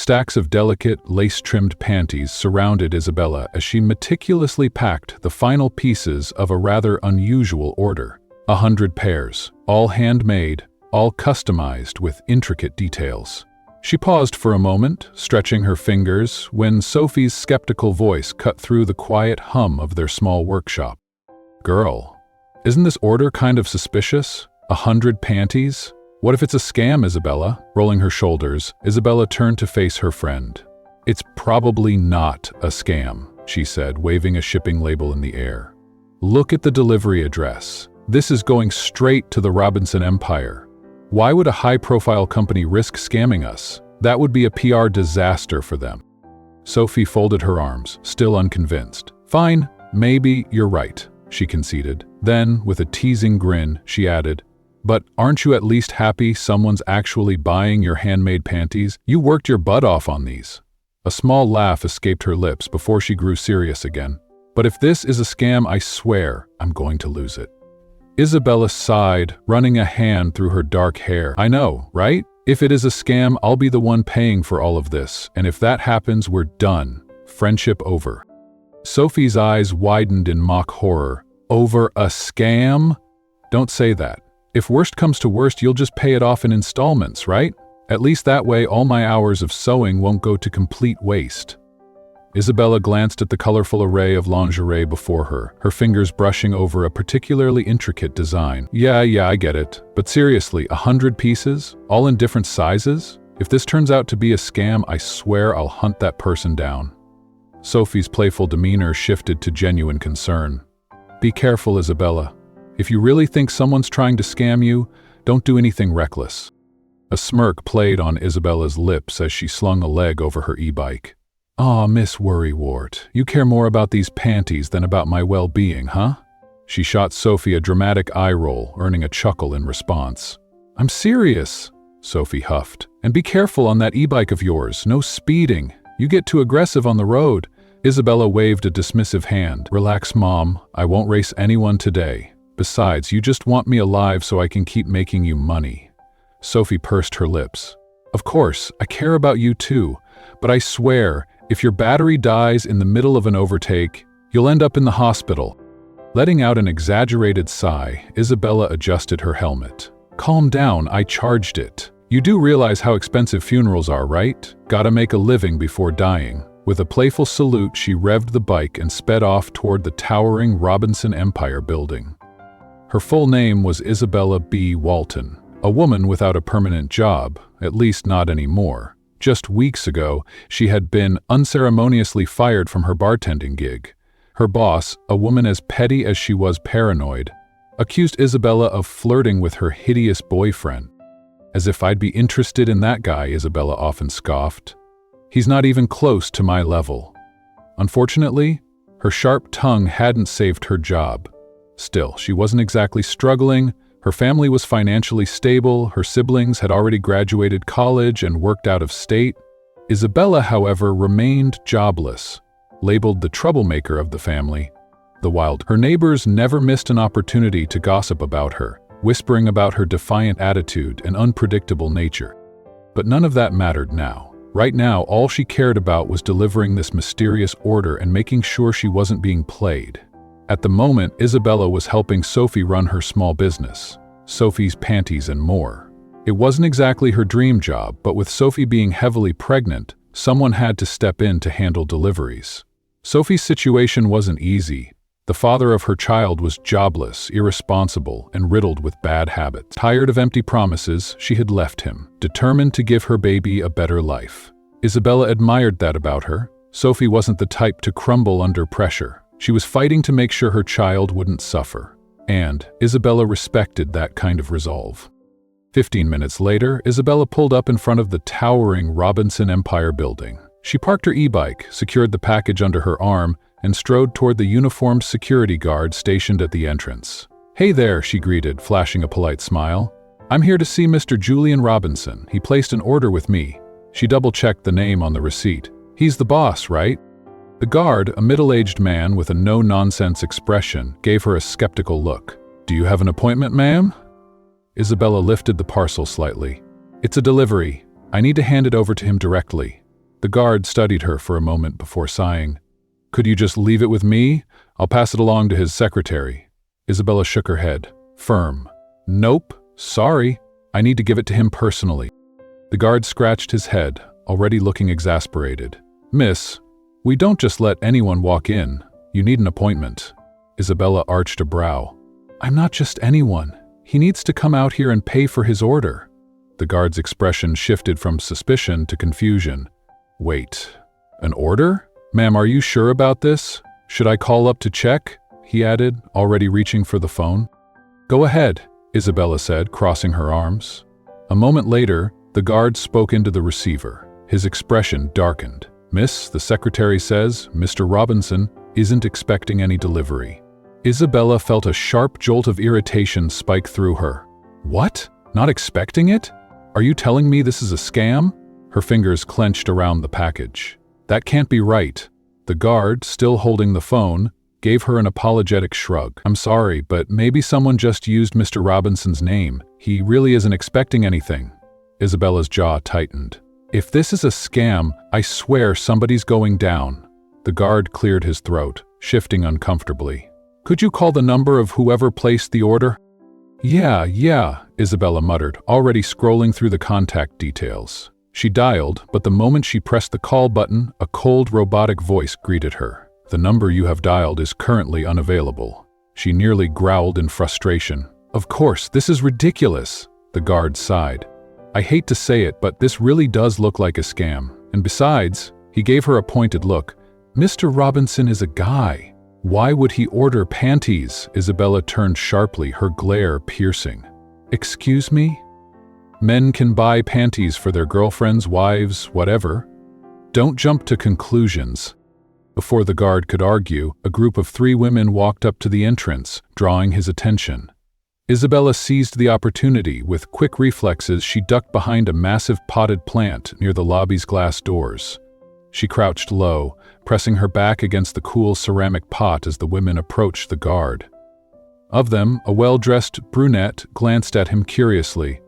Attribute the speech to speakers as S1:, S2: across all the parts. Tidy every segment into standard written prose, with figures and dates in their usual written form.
S1: Stacks of delicate, lace-trimmed panties surrounded Isabella as she meticulously packed the final pieces of a rather unusual order. 100 pairs, all handmade, all customized with intricate details. She paused for a moment, stretching her fingers, when Sophie's skeptical voice cut through the quiet hum of their small workshop. "Girl, isn't this order kind of suspicious? 100 panties? What if it's a scam, Isabella?" Rolling her shoulders, Isabella turned to face her friend. "It's probably not a scam," she said, waving a shipping label in the air. "Look at the delivery address. This is going straight to the Robinson Empire. Why would a high-profile company risk scamming us? That would be a PR disaster for them." Sophie folded her arms, still unconvinced. "Fine, maybe you're right," she conceded. Then, with a teasing grin, she added, "But aren't you at least happy someone's actually buying your handmade panties? You worked your butt off on these." A small laugh escaped her lips before she grew serious again. "But if this is a scam, I swear I'm going to lose it." Isabella sighed, running a hand through her dark hair. "I know, right? If it is a scam, I'll be the one paying for all of this, and if that happens, we're done. Friendship over." Sophie's eyes widened in mock horror. "Over a scam? Don't say that. If worst comes to worst, you'll just pay it off in installments, right? At least that way all my hours of sewing won't go to complete waste." Isabella glanced at the colorful array of lingerie before her, her fingers brushing over a particularly intricate design. Yeah, I get it. But seriously, 100 pieces? All in different sizes? If this turns out to be a scam, I swear I'll hunt that person down. Sophie's playful demeanor shifted to genuine concern. "Be careful, Isabella. If you really think someone's trying to scam you, don't do anything reckless." A smirk played on Isabella's lips as she slung a leg over her e-bike. "Aw, Miss Worrywart, you care more about these panties than about my well-being, huh?" She shot Sophie a dramatic eye roll, earning a chuckle in response. "I'm serious," Sophie huffed. "And be careful on that e-bike of yours. No speeding. You get too aggressive on the road." Isabella waved a dismissive hand. "Relax, Mom. I won't race anyone today. Besides, you just want me alive so I can keep making you money." Sophie pursed her lips. "Of course, I care about you too, but I swear, if your battery dies in the middle of an overtake, you'll end up in the hospital." Letting out an exaggerated sigh, Isabella adjusted her helmet. "Calm down, I charged it. You do realize how expensive funerals are, right? Gotta make a living before dying." With a playful salute, she revved the bike and sped off toward the towering Robinson Empire building. Her full name was Isabella B. Walton, a woman without a permanent job, at least not anymore. Just weeks ago, she had been unceremoniously fired from her bartending gig. Her boss, a woman as petty as she was paranoid, accused Isabella of flirting with her hideous boyfriend. "As if I'd be interested in that guy," Isabella often scoffed. "He's not even close to my level." Unfortunately, her sharp tongue hadn't saved her job. Still, she wasn't exactly struggling. Her family was financially stable, her siblings had already graduated college and worked out of state. Isabella, however, remained jobless, labeled the troublemaker of the family. Her neighbors never missed an opportunity to gossip about her, whispering about her defiant attitude and unpredictable nature. But none of that mattered now. Right now, all she cared about was delivering this mysterious order and making sure she wasn't being played. At the moment, Isabella was helping Sophie run her small business, Sophie's Panties and More. It wasn't exactly her dream job, but with Sophie being heavily pregnant, someone had to step in to handle deliveries. Sophie's situation wasn't easy. The father of her child was jobless, irresponsible, and riddled with bad habits. Tired of empty promises, she had left him, determined to give her baby a better life. Isabella admired that about her. Sophie wasn't the type to crumble under pressure. She was fighting to make sure her child wouldn't suffer. And Isabella respected that kind of resolve. 15 minutes later, Isabella pulled up in front of the towering Robinson Empire building. She parked her e-bike, secured the package under her arm, and strode toward the uniformed security guard stationed at the entrance. "Hey there," she greeted, flashing a polite smile. "I'm here to see Mr. Julian Robinson. He placed an order with me." She double-checked the name on the receipt. "He's the boss, right?" The guard, a middle-aged man with a no-nonsense expression, gave her a skeptical look. "Do you have an appointment, ma'am?" Isabella lifted the parcel slightly. "It's a delivery. I need to hand it over to him directly." The guard studied her for a moment before sighing. "Could you just leave it with me? I'll pass it along to his secretary." Isabella shook her head, firm. "Nope, sorry. I need to give it to him personally." The guard scratched his head, already looking exasperated. "Miss, we don't just let anyone walk in. You need an appointment." Isabella arched a brow. "I'm not just anyone. He needs to come out here and pay for his order." The guard's expression shifted from suspicion to confusion. "Wait, an order? Ma'am, are you sure about this? Should I call up to check?" he added, already reaching for the phone. "Go ahead," Isabella said, crossing her arms. A moment later, the guard spoke into the receiver. His expression darkened. "Miss, the secretary says Mr. Robinson isn't expecting any delivery." Isabella felt a sharp jolt of irritation spike through her. "What? Not expecting it? Are you telling me this is a scam?" Her fingers clenched around the package. "That can't be right." The guard, still holding the phone, gave her an apologetic shrug. "I'm sorry, but maybe someone just used Mr. Robinson's name. He really isn't expecting anything." Isabella's jaw tightened. "If this is a scam, I swear somebody's going down." The guard cleared his throat, shifting uncomfortably. "Could you call the number of whoever placed the order?" Yeah, Isabella muttered, already scrolling through the contact details. She dialed, but the moment she pressed the call button, a cold, robotic voice greeted her. "The number you have dialed is currently unavailable." She nearly growled in frustration. "Of course, this is ridiculous," the guard sighed. "I hate to say it, but this really does look like a scam. And besides," he gave her a pointed look, "Mr. Robinson is a guy. Why would he order panties?" Isabella turned sharply, her glare piercing. "Excuse me? Men can buy panties for their girlfriends, wives, whatever. Don't jump to conclusions." Before the guard could argue, a group of 3 women walked up to the entrance, drawing his attention. Isabella seized the opportunity. With quick reflexes, she ducked behind a massive potted plant near the lobby's glass doors. She crouched low, pressing her back against the cool ceramic pot as the women approached the guard. Of them, a well-dressed brunette glanced at him curiously.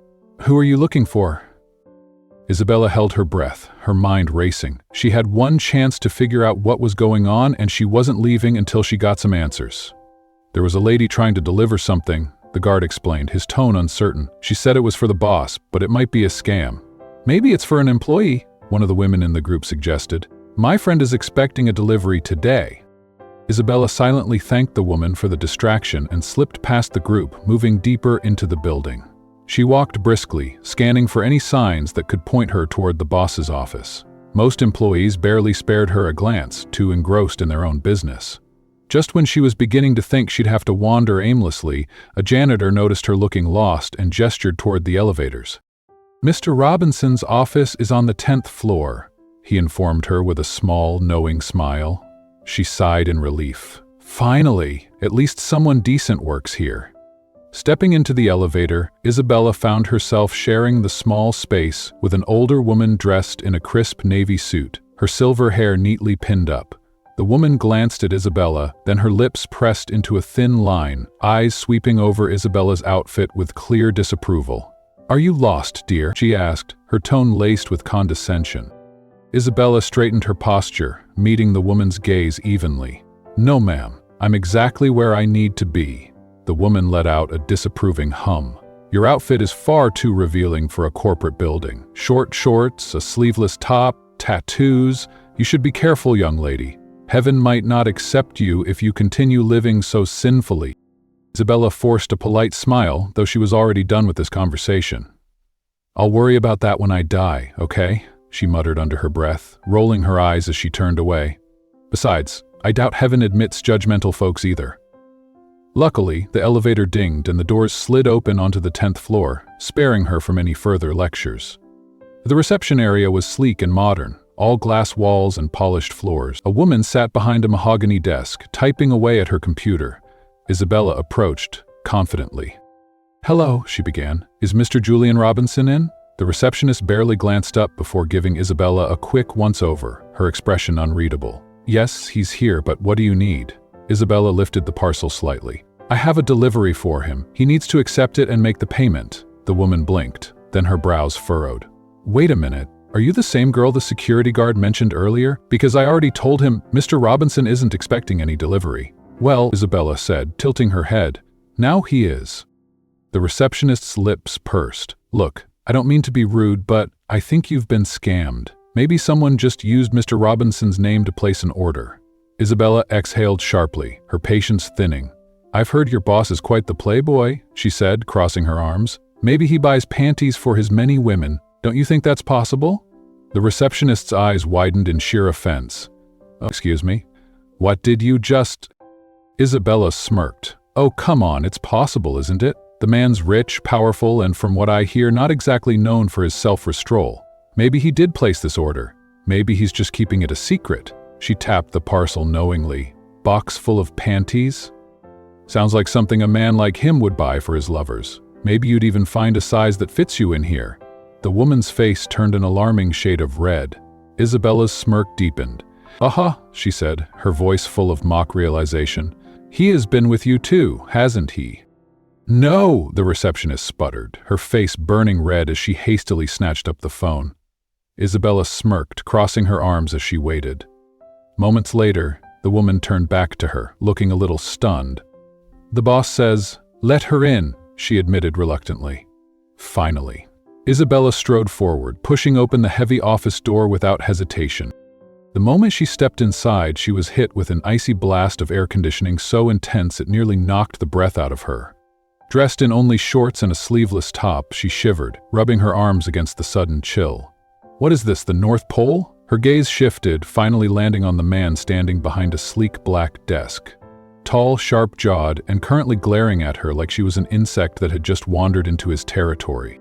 S1: "Who are you looking for?" Isabella held her breath, her mind racing. She had one chance to figure out what was going on, and she wasn't leaving until she got some answers. "There was a lady trying to deliver something," the guard explained, his tone uncertain. "She said it was for the boss, but it might be a scam." "Maybe it's for an employee," one of the women in the group suggested. "My friend is expecting a delivery today." Isabella silently thanked the woman for the distraction and slipped past the group, moving deeper into the building. She walked briskly, scanning for any signs that could point her toward the boss's office. Most employees barely spared her a glance, too engrossed in their own business. Just when she was beginning to think she'd have to wander aimlessly, a janitor noticed her looking lost and gestured toward the elevators. "Mr. Robinson's office is on the 10th floor, he informed her with a small, knowing smile. She sighed in relief. Finally, at least someone decent works here. Stepping into the elevator, Isabella found herself sharing the small space with an older woman dressed in a crisp navy suit, her silver hair neatly pinned up. The woman glanced at Isabella, then her lips pressed into a thin line, eyes sweeping over Isabella's outfit with clear disapproval. "Are you lost, dear?" she asked, her tone laced with condescension. Isabella straightened her posture, meeting the woman's gaze evenly. "No, ma'am. I'm exactly where I need to be." The woman let out a disapproving hum. "Your outfit is far too revealing for a corporate building. Short shorts, a sleeveless top, tattoos. You should be careful, young lady. Heaven might not accept you if you continue living so sinfully." Isabella forced a polite smile, though she was already done with this conversation. "I'll worry about that when I die, okay?" she muttered under her breath, rolling her eyes as she turned away. "Besides, I doubt heaven admits judgmental folks either." Luckily, the elevator dinged and the doors slid open onto the 10th floor, sparing her from any further lectures. The reception area was sleek and modern, all glass walls and polished floors. A woman sat behind a mahogany desk, typing away at her computer. Isabella approached, confidently. "Hello," she began. "Is Mr. Julian Robinson in?" The receptionist barely glanced up before giving Isabella a quick once-over, her expression unreadable. "Yes, he's here, but what do you need?" Isabella lifted the parcel slightly. "I have a delivery for him. He needs to accept it and make the payment." The woman blinked, then her brows furrowed. "Wait a minute, Are you the same girl the security guard mentioned earlier? Because I already told him Mr. Robinson isn't expecting any delivery. Well, Isabella said, tilting her head. Now he is. The receptionist's lips pursed. Look, I don't mean to be rude, but I think you've been scammed. Maybe someone just used Mr. Robinson's name to place an order. Isabella exhaled sharply, her patience thinning. I've heard your boss is quite the playboy, she said, crossing her arms. Maybe he buys panties for his many women. Don't you think that's possible? The receptionist's eyes widened in sheer offense. Oh, excuse me? What did you just… Isabella smirked. Oh, come on, it's possible, isn't it? The man's rich, powerful, and from what I hear, not exactly known for his self-restraint. Maybe he did place this order. Maybe he's just keeping it a secret. She tapped the parcel knowingly. Box full of panties? Sounds like something a man like him would buy for his lovers. Maybe you'd even find a size that fits you in here. The woman's face turned an alarming shade of red. Isabella's smirk deepened. Aha, she said, her voice full of mock realization. He has been with you too, hasn't he? No, the receptionist sputtered, her face burning red as she hastily snatched up the phone. Isabella smirked, crossing her arms as she waited. Moments later, the woman turned back to her, looking a little stunned. The boss says, "Let her in," she admitted reluctantly. Finally. Isabella strode forward, pushing open the heavy office door without hesitation. The moment she stepped inside, she was hit with an icy blast of air conditioning so intense it nearly knocked the breath out of her. Dressed in only shorts and a sleeveless top, she shivered, rubbing her arms against the sudden chill. What is this, the North Pole? Her gaze shifted, finally landing on the man standing behind a sleek black desk. Tall, sharp-jawed, and currently glaring at her like she was an insect that had just wandered into his territory.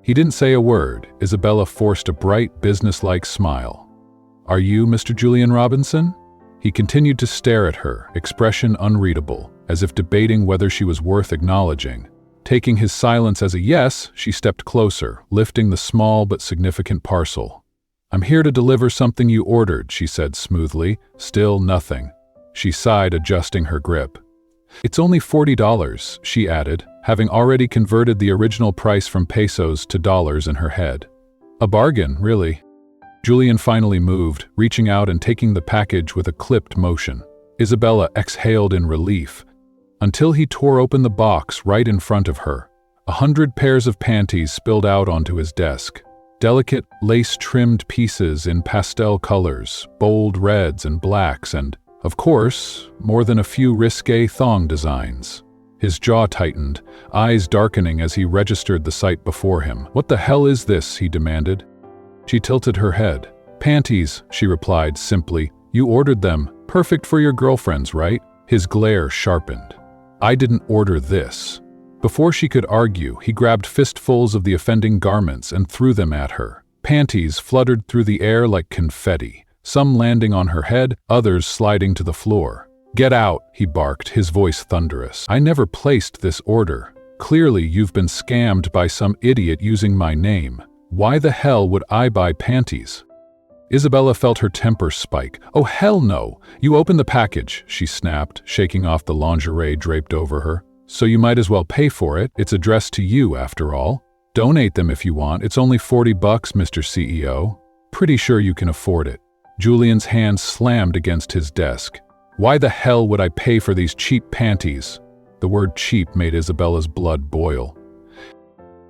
S1: He didn't say a word. Isabella forced a bright, businesslike smile. Are you Mr. Julian Robinson? He continued to stare at her, expression unreadable, as if debating whether she was worth acknowledging. Taking his silence as a yes, she stepped closer, lifting the small but significant parcel. I'm here to deliver something you ordered, she said smoothly. Still nothing. She sighed, adjusting her grip. It's only $40, she added, having already converted the original price from pesos to dollars in her head. A bargain, really. Julian finally moved, reaching out and taking the package with a clipped motion. Isabella exhaled in relief, until he tore open the box right in front of her. 100 pairs of panties spilled out onto his desk. Delicate, lace-trimmed pieces in pastel colors, bold reds and blacks, and, of course, more than a few risque thong designs. His jaw tightened, eyes darkening as he registered the sight before him. What the hell is this? He demanded. She tilted her head. Panties, she replied simply. You ordered them. Perfect for your girlfriends, right? His glare sharpened. I didn't order this. Before she could argue, he grabbed fistfuls of the offending garments and threw them at her. Panties fluttered through the air like confetti, some landing on her head, others sliding to the floor. Get out, he barked, his voice thunderous. I never placed this order. Clearly, you've been scammed by some idiot using my name. Why the hell would I buy panties? Isabella felt her temper spike. Oh, hell no! You opened the package, she snapped, shaking off the lingerie draped over her. So you might as well pay for it. It's addressed to you, after all. Donate them if you want. It's only $40, Mr. CEO. Pretty sure you can afford it. Julian's hand slammed against his desk. Why the hell would I pay for these cheap panties? The word cheap made Isabella's blood boil.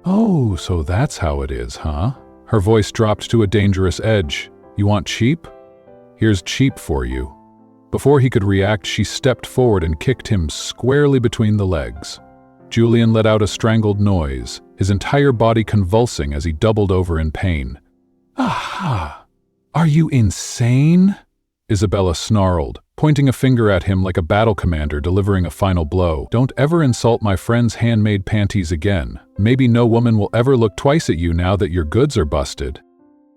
S1: Oh, so that's how it is, huh? Her voice dropped to a dangerous edge. You want cheap? Here's cheap for you. Before he could react, she stepped forward and kicked him squarely between the legs. Julian let out a strangled noise, his entire body convulsing as he doubled over in pain. Aha! Are you insane? Isabella snarled, pointing a finger at him like a battle commander delivering a final blow. Don't ever insult my friend's handmade panties again. Maybe no woman will ever look twice at you now that your goods are busted.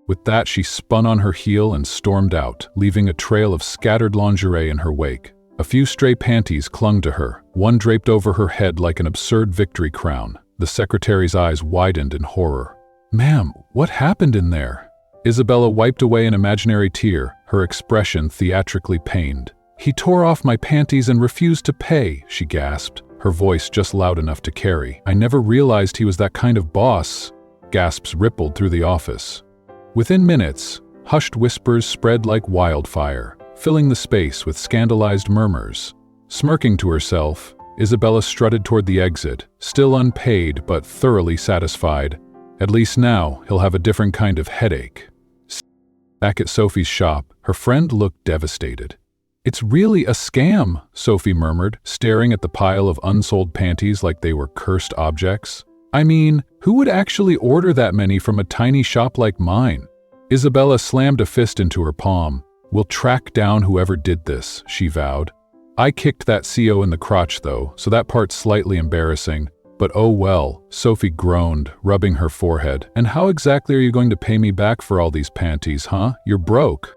S1: With that, she spun on her heel and stormed out, leaving a trail of scattered lingerie in her wake. A few stray panties clung to her, one draped over her head like an absurd victory crown. The secretary's eyes widened in horror. Ma'am, what happened in there? Isabella wiped away an imaginary tear, her expression theatrically pained. He tore off my panties and refused to pay, she gasped, her voice just loud enough to carry. I never realized he was that kind of boss. Gasps rippled through the office. Within minutes, hushed whispers spread like wildfire, filling the space with scandalized murmurs. Smirking to herself, Isabella strutted toward the exit, still unpaid but thoroughly satisfied. At least now, he'll have a different kind of headache. Back at Sophie's shop, her friend looked devastated. "It's really a scam," Sophie murmured, staring at the pile of unsold panties like they were cursed objects. "I mean, who would actually order that many from a tiny shop like mine?" Isabella slammed a fist into her palm. "We'll track down whoever did this," she vowed. "I kicked that CO in the crotch though, so that part's slightly embarrassing. But oh well," Sophie groaned, rubbing her forehead. "And how exactly are you going to pay me back for all these panties, huh? You're broke."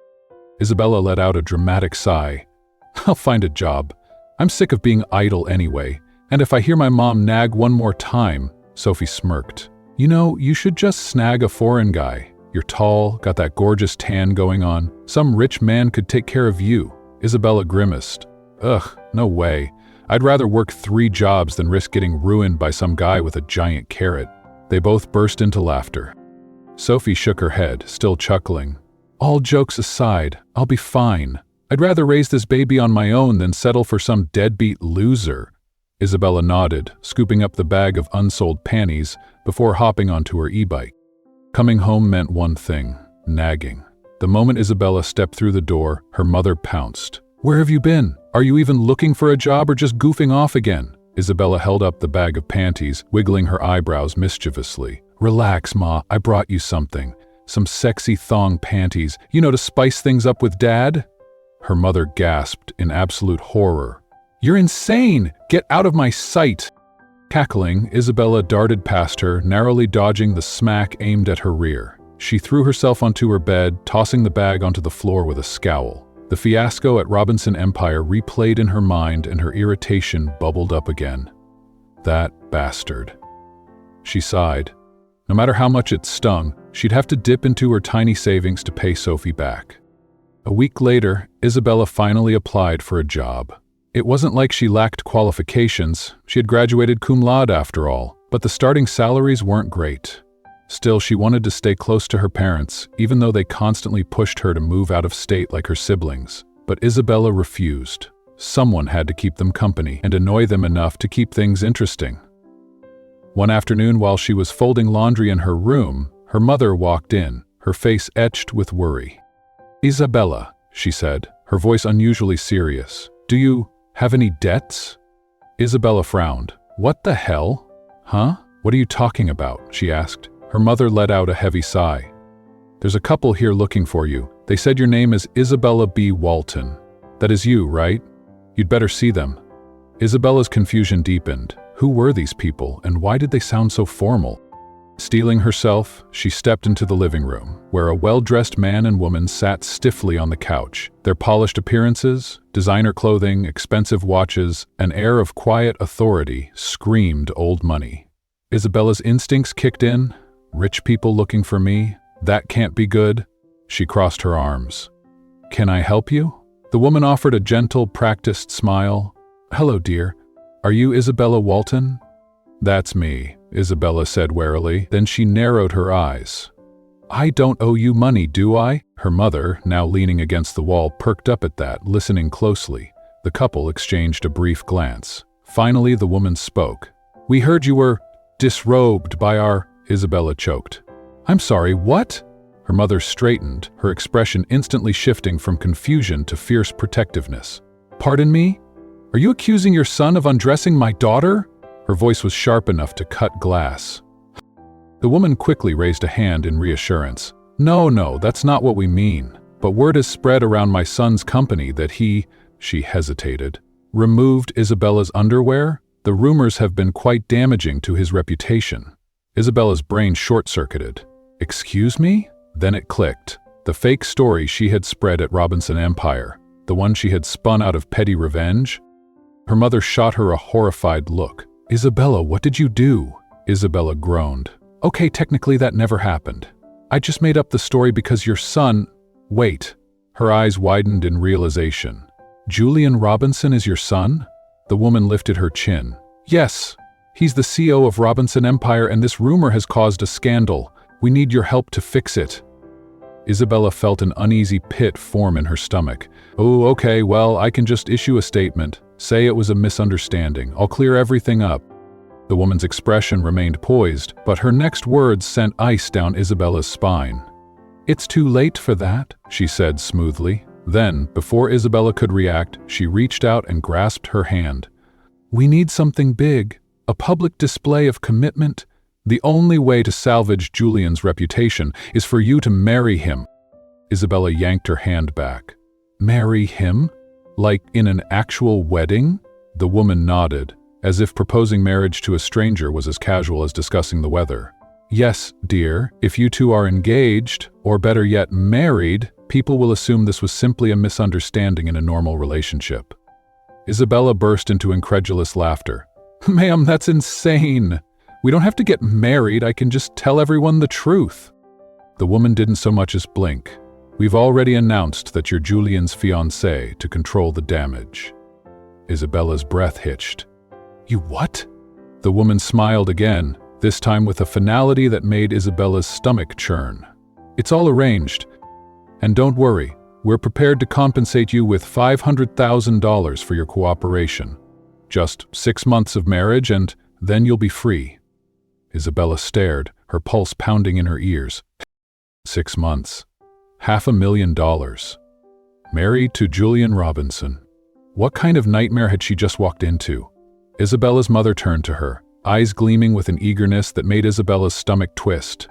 S1: Isabella let out a dramatic sigh. "I'll find a job. I'm sick of being idle anyway. And if I hear my mom nag one more time," Sophie smirked. "You know, you should just snag a foreign guy. You're tall, got that gorgeous tan going on. Some rich man could take care of you." Isabella grimaced. "Ugh, no way. I'd rather work 3 jobs than risk getting ruined by some guy with a giant carrot." They both burst into laughter. Sophie shook her head, still chuckling. "All jokes aside, I'll be fine. I'd rather raise this baby on my own than settle for some deadbeat loser." Isabella nodded, scooping up the bag of unsold panties before hopping onto her e-bike. Coming home meant one thing: nagging. The moment Isabella stepped through the door, her mother pounced. "Where have you been? Are you even looking for a job or just goofing off again?" Isabella held up the bag of panties, wiggling her eyebrows mischievously. "Relax, Ma, I brought you something. Some sexy thong panties, to spice things up with Dad?" Her mother gasped in absolute horror. "You're insane! Get out of my sight!" Cackling, Isabella darted past her, narrowly dodging the smack aimed at her rear. She threw herself onto her bed, tossing the bag onto the floor with a scowl. The fiasco at Robinson Empire replayed in her mind and her irritation bubbled up again. That bastard. She sighed. No matter how much it stung, she'd have to dip into her tiny savings to pay Sophie back. A week later, Isabella finally applied for a job. It wasn't like she lacked qualifications. She had graduated cum laude after all, but the starting salaries weren't great. Still, she wanted to stay close to her parents, even though they constantly pushed her to move out of state like her siblings. But Isabella refused. Someone had to keep them company and annoy them enough to keep things interesting. One afternoon, while she was folding laundry in her room, her mother walked in, her face etched with worry. "Isabella," she said, her voice unusually serious, "do you have any debts?" Isabella frowned. "What the hell? Huh? What are you talking about?" she asked. Her mother let out a heavy sigh. "There's a couple here looking for you. They said your name is Isabella B. Walton. That is you, right? You'd better see them." Isabella's confusion deepened. Who were these people, and why did they sound so formal? Steeling herself, she stepped into the living room, where a well-dressed man and woman sat stiffly on the couch. Their polished appearances, designer clothing, expensive watches, an air of quiet authority screamed old money. Isabella's instincts kicked in. Rich people looking for me? That can't be good. She crossed her arms. "Can I help you?" The woman offered a gentle, practiced smile. "Hello, dear. Are you Isabella Walton?" "That's me," Isabella said warily. Then she narrowed her eyes. "I don't owe you money, do I?" Her mother, now leaning against the wall, perked up at that, listening closely. The couple exchanged a brief glance. Finally, the woman spoke. "We heard you were disrobed by our—" Isabella choked. "I'm sorry, what?" Her mother straightened, her expression instantly shifting from confusion to fierce protectiveness. "Pardon me? Are you accusing your son of undressing my daughter?" Her voice was sharp enough to cut glass. The woman quickly raised a hand in reassurance. No, that's not what we mean. But word has spread around my son's company that she hesitated, removed Isabella's underwear. The rumors have been quite damaging to his reputation. Isabella's brain short-circuited. "Excuse me?" Then it clicked. The fake story she had spread at Robinson Empire, the one she had spun out of petty revenge. Her mother shot her a horrified look. "Isabella, what did you do?" Isabella groaned. "Okay, technically that never happened. I just made up the story because your son—" "Wait." Her eyes widened in realization. "Julian Robinson is your son?" The woman lifted her chin. "Yes. He's the CEO of Robinson Empire, and this rumor has caused a scandal. We need your help to fix it." Isabella felt an uneasy pit form in her stomach. Oh, okay, well, I can just issue a statement. Say it was a misunderstanding. I'll clear everything up. The woman's expression remained poised, but her next words sent ice down Isabella's spine. It's too late for that, she said smoothly. Then, before Isabella could react, she reached out and grasped her hand. We need something big, a public display of commitment. The only way to salvage Julian's reputation is for you to marry him. Isabella yanked her hand back. Marry him? Like in an actual wedding? The woman nodded, as if proposing marriage to a stranger was as casual as discussing the weather. Yes, dear, if you two are engaged, or better yet, married, people will assume this was simply a misunderstanding in a normal relationship. Isabella burst into incredulous laughter. Ma'am, that's insane. We don't have to get married, I can just tell everyone the truth. The woman didn't so much as blink. We've already announced that you're Julian's fiancée to control the damage. Isabella's breath hitched. You what? The woman smiled again, this time with a finality that made Isabella's stomach churn. It's all arranged. And don't worry, we're prepared to compensate you with $500,000 for your cooperation. Just 6 months of marriage and then you'll be free. Isabella stared, her pulse pounding in her ears. 6 months. $500,000. Married to Julian Robinson. What kind of nightmare had she just walked into? Isabella's mother turned to her, eyes gleaming with an eagerness that made Isabella's stomach twist.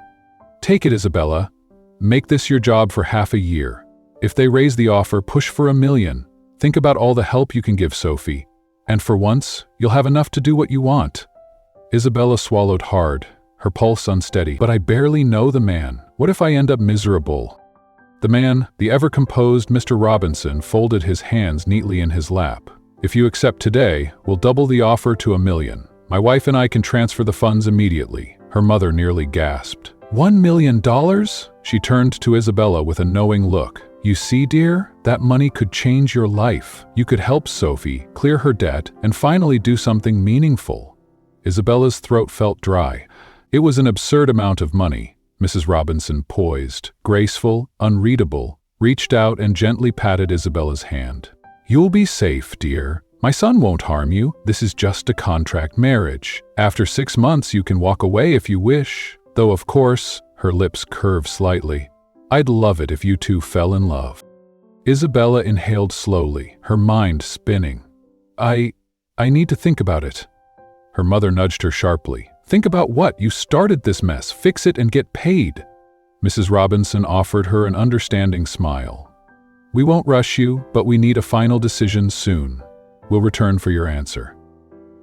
S1: Take it, Isabella. Make this your job for half a year. If they raise the offer, push for $1 million. Think about all the help you can give Sophie. And for once, you'll have enough to do what you want. Isabella swallowed hard, her pulse unsteady. But I barely know the man. What if I end up miserable? The man, the ever-composed Mr. Robinson, folded his hands neatly in his lap. If you accept today, we'll double the offer to $1 million. My wife and I can transfer the funds immediately. Her mother nearly gasped. $1 million? She turned to Isabella with a knowing look. You see, dear, that money could change your life. You could help Sophie, clear her debt, and finally do something meaningful. Isabella's throat felt dry. It was an absurd amount of money. Mrs. Robinson, poised, graceful, unreadable, reached out and gently patted Isabella's hand. You'll be safe, dear. My son won't harm you. This is just a contract marriage. After 6 months, you can walk away if you wish. Though, of course, her lips curved slightly. I'd love it if you two fell in love. Isabella inhaled slowly, her mind spinning. I need to think about it. Her mother nudged her sharply. Think about what? You started this mess. Fix it and get paid. Mrs. Robinson offered her an understanding smile. We won't rush you, but we need a final decision soon. We'll return for your answer.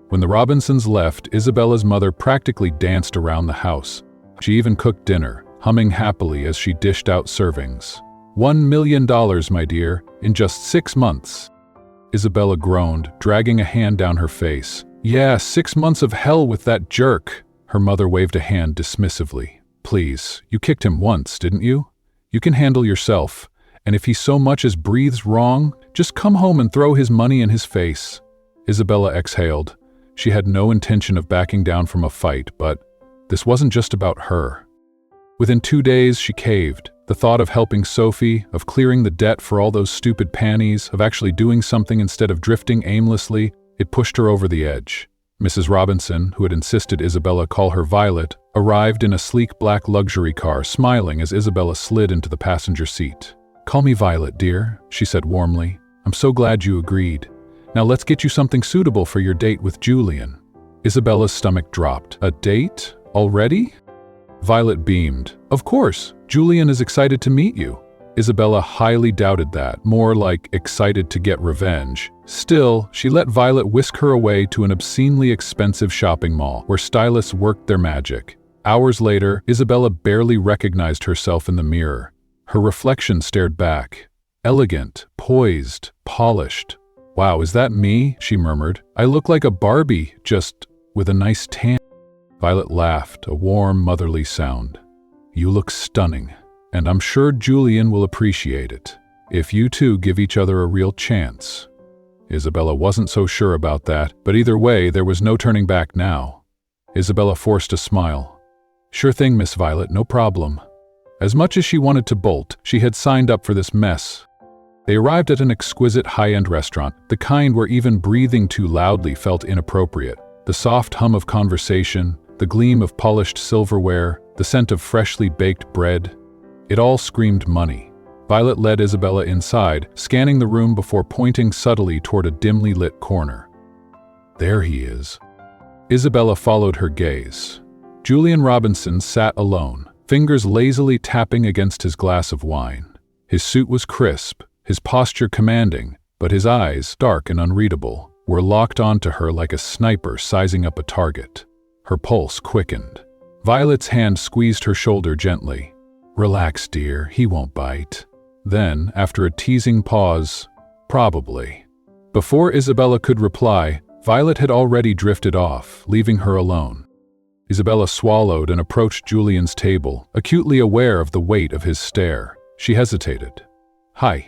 S1: When the Robinsons left, Isabella's mother practically danced around the house. She even cooked dinner, humming happily as she dished out servings. $1 million, my dear, in just 6 months. Isabella groaned, dragging a hand down her face. Yeah, 6 months of hell with that jerk. Her mother waved a hand dismissively. Please, you kicked him once, didn't you? You can handle yourself. And if he so much as breathes wrong, just come home and throw his money in his face. Isabella exhaled. She had no intention of backing down from a fight, but this wasn't just about her. Within 2 days, she caved. The thought of helping Sophie, of clearing the debt for all those stupid panties, of actually doing something instead of drifting aimlessly, it pushed her over the edge. Mrs. Robinson, who had insisted Isabella call her Violet, arrived in a sleek black luxury car, smiling as Isabella slid into the passenger seat. Call me Violet, dear, she said warmly. I'm so glad you agreed. Now let's get you something suitable for your date with Julian. Isabella's stomach dropped. A date? Already? Violet beamed. Of course, Julian is excited to meet you. Isabella highly doubted that, more like excited to get revenge. Still, she let Violet whisk her away to an obscenely expensive shopping mall where stylists worked their magic. Hours later, Isabella barely recognized herself in the mirror. Her reflection stared back. Elegant, poised, polished. Wow, is that me? She murmured. I look like a Barbie, just with a nice tan. Violet laughed, a warm, motherly sound. You look stunning, and I'm sure Julian will appreciate it, if you two give each other a real chance. Isabella wasn't so sure about that, but either way, there was no turning back now. Isabella forced a smile. Sure thing, Miss Violet, no problem. As much as she wanted to bolt, she had signed up for this mess. They arrived at an exquisite high-end restaurant, the kind where even breathing too loudly felt inappropriate. The soft hum of conversation, the gleam of polished silverware, the scent of freshly baked bread. It all screamed money. Violet led Isabella inside, scanning the room before pointing subtly toward a dimly lit corner. There he is. Isabella followed her gaze. Julian Robinson sat alone, fingers lazily tapping against his glass of wine. His suit was crisp, his posture commanding, but his eyes, dark and unreadable, were locked onto her like a sniper sizing up a target. Her pulse quickened. Violet's hand squeezed her shoulder gently. "Relax, dear, he won't bite." Then, after a teasing pause, "Probably." Before Isabella could reply, Violet had already drifted off, leaving her alone. Isabella swallowed and approached Julian's table, acutely aware of the weight of his stare. She hesitated. "Hi."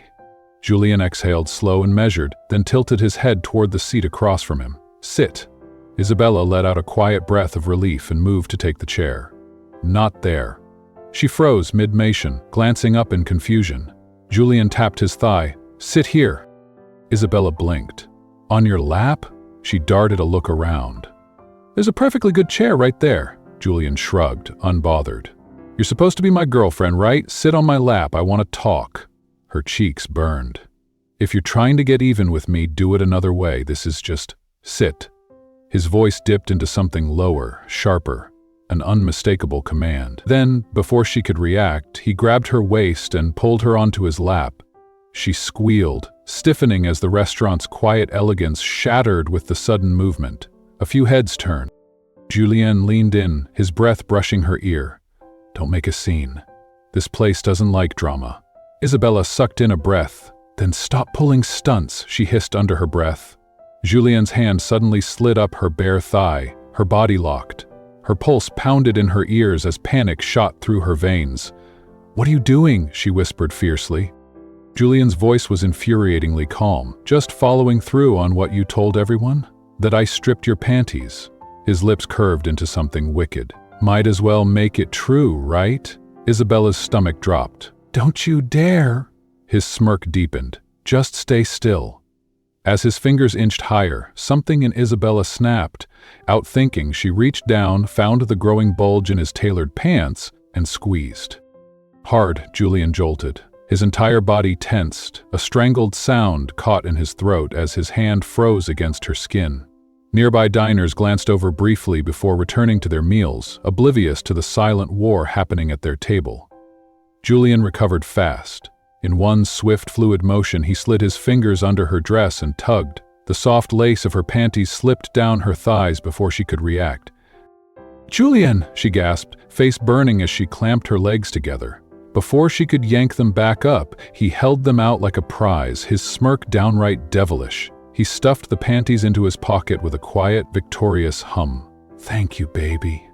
S1: Julian exhaled slow and measured, then tilted his head toward the seat across from him. "Sit." Isabella let out a quiet breath of relief and moved to take the chair. "Not there." She froze mid-motion, glancing up in confusion. Julian tapped his thigh. "Sit here." Isabella blinked. "On your lap?" She darted a look around. "There's a perfectly good chair right there." Julian shrugged, unbothered. "You're supposed to be my girlfriend, right? Sit on my lap, I want to talk." Her cheeks burned. "If you're trying to get even with me, do it another way. This is just sit." His voice dipped into something lower, sharper, an unmistakable command. Then, before she could react, he grabbed her waist and pulled her onto his lap. She squealed, stiffening as the restaurant's quiet elegance shattered with the sudden movement. A few heads turned. Julian leaned in, his breath brushing her ear. "Don't make a scene. This place doesn't like drama." Isabella sucked in a breath. "Then stop pulling stunts," she hissed under her breath. Julian's hand suddenly slid up her bare thigh, her body locked. Her pulse pounded in her ears as panic shot through her veins. "What are you doing?" she whispered fiercely. Julian's voice was infuriatingly calm. "Just following through on what you told everyone? That I stripped your panties." His lips curved into something wicked. "Might as well make it true, right?" Isabella's stomach dropped. "Don't you dare!" His smirk deepened. "Just stay still." As his fingers inched higher, something in Isabella snapped. Outthinking, she reached down, found the growing bulge in his tailored pants, and squeezed. Hard, Julian jolted. His entire body tensed, a strangled sound caught in his throat as his hand froze against her skin. Nearby diners glanced over briefly before returning to their meals, oblivious to the silent war happening at their table. Julian recovered fast. In one swift, fluid motion, he slid his fingers under her dress and tugged. The soft lace of her panties slipped down her thighs before she could react. "Julian!" she gasped, face burning as she clamped her legs together. Before she could yank them back up, he held them out like a prize, his smirk downright devilish. He stuffed the panties into his pocket with a quiet, victorious hum. "Thank you, baby."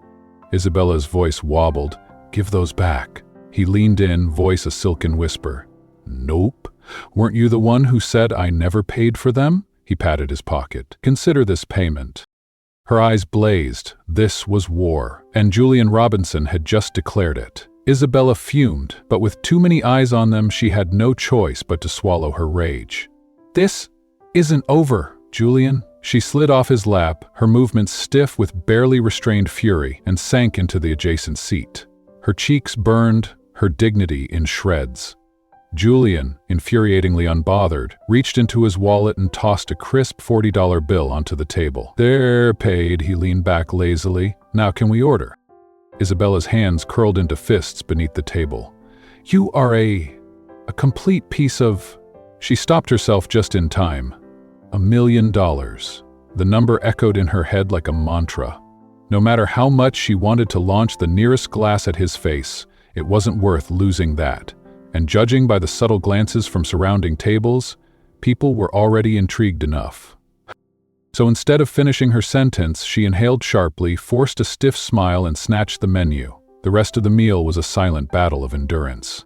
S1: Isabella's voice wobbled. "Give those back." He leaned in, voice a silken whisper. "Nope. Weren't you the one who said I never paid for them?" He patted his pocket. "Consider this payment." Her eyes blazed. This was war, and Julian Robinson had just declared it. Isabella fumed, but with too many eyes on them, she had no choice but to swallow her rage. "This isn't over, Julian." She slid off his lap, her movements stiff with barely restrained fury, and sank into the adjacent seat. Her cheeks burned, her dignity in shreds. Julian, infuriatingly unbothered, reached into his wallet and tossed a crisp $40 bill onto the table. "They're paid," he leaned back lazily. "Now can we order?" Isabella's hands curled into fists beneath the table. "You are a complete piece of..." She stopped herself just in time. $1 million. The number echoed in her head like a mantra. No matter how much she wanted to launch the nearest glass at his face, it wasn't worth losing that. And judging by the subtle glances from surrounding tables, people were already intrigued enough. So instead of finishing her sentence, she inhaled sharply, forced a stiff smile, and snatched the menu. The rest of the meal was a silent battle of endurance.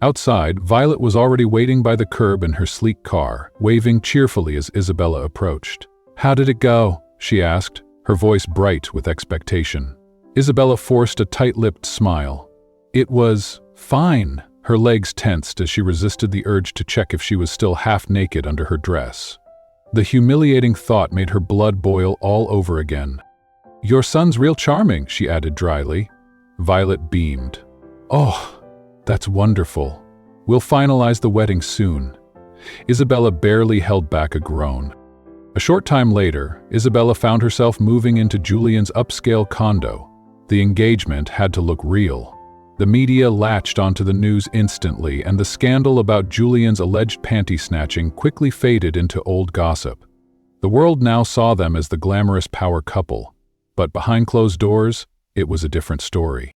S1: Outside, Violet was already waiting by the curb in her sleek car, waving cheerfully as Isabella approached. "How did it go?" she asked, her voice bright with expectation. Isabella forced a tight-lipped smile. "It was Fine. Her legs tensed as she resisted the urge to check if she was still half naked under her dress. The humiliating thought made her blood boil all over again. Your son's real charming, she added dryly. Violet beamed. Oh, that's wonderful. We'll finalize the wedding soon. Isabella barely held back a groan. A short time later, Isabella found herself moving into Julian's upscale condo. The engagement had to look real. The media latched onto the news instantly, and the scandal about Julian's alleged panty snatching quickly faded into old gossip. The world now saw them as the glamorous power couple, but behind closed doors, it was a different story.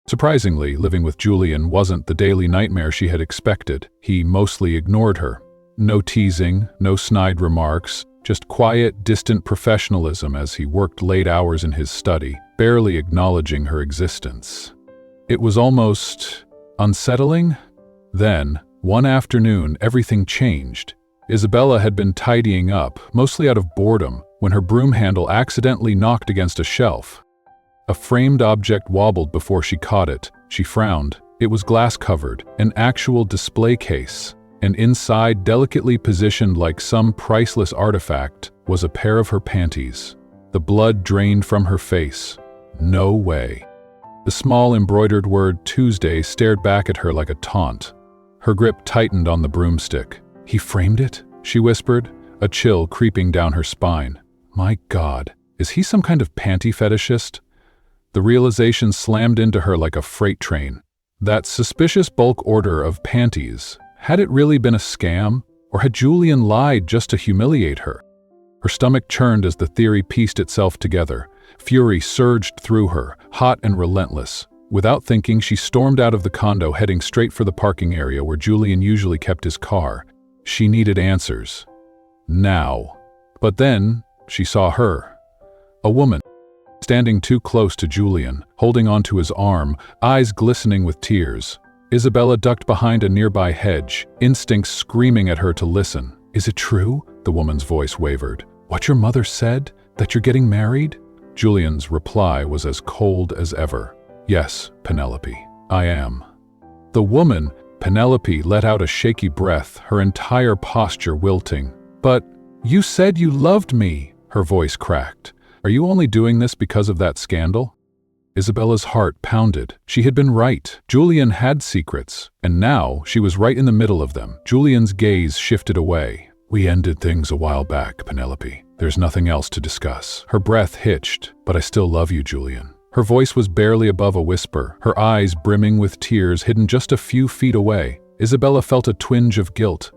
S1: Surprisingly, living with Julian wasn't the daily nightmare she had expected. He mostly ignored her. No teasing, no snide remarks, just quiet, distant professionalism as he worked late hours in his study, barely acknowledging her existence. It was almost unsettling. Then, one afternoon, everything changed. Isabella had been tidying up, mostly out of boredom, when her broom handle accidentally knocked against a shelf. A framed object wobbled before she caught it. She frowned. It was glass-covered, an actual display case, and inside, delicately positioned like some priceless artifact, was a pair of her panties. The blood drained from her face. No way. The small embroidered word Tuesday stared back at her like a taunt. Her grip tightened on the broomstick. He framed it? She whispered, a chill creeping down her spine. My God, is he some kind of panty fetishist? The realization slammed into her like a freight train. That suspicious bulk order of panties, had it really been a scam, or had Julian lied just to humiliate her? Her stomach churned as the theory pieced itself together. Fury surged through her, hot and relentless. Without thinking, she stormed out of the condo, heading straight for the parking area where Julian usually kept his car. She needed answers. Now. But then, she saw her. A woman. Standing too close to Julian, holding onto his arm, eyes glistening with tears. Isabella ducked behind a nearby hedge, instincts screaming at her to listen. Is it true? The woman's voice wavered. What your mother said? That you're getting married? Julian's reply was as cold as ever. Yes, Penelope, I am. The woman, Penelope, let out a shaky breath, her entire posture wilting. But you said you loved me, her voice cracked. Are you only doing this because of that scandal? Isabella's heart pounded. She had been right. Julian had secrets, and now she was right in the middle of them. Julian's gaze shifted away. We ended things a while back, Penelope. There's nothing else to discuss. Her breath hitched. But I still love you, Julian. Her voice was barely above a whisper, her eyes brimming with tears hidden just a few feet away. Isabella felt a twinge of guilt.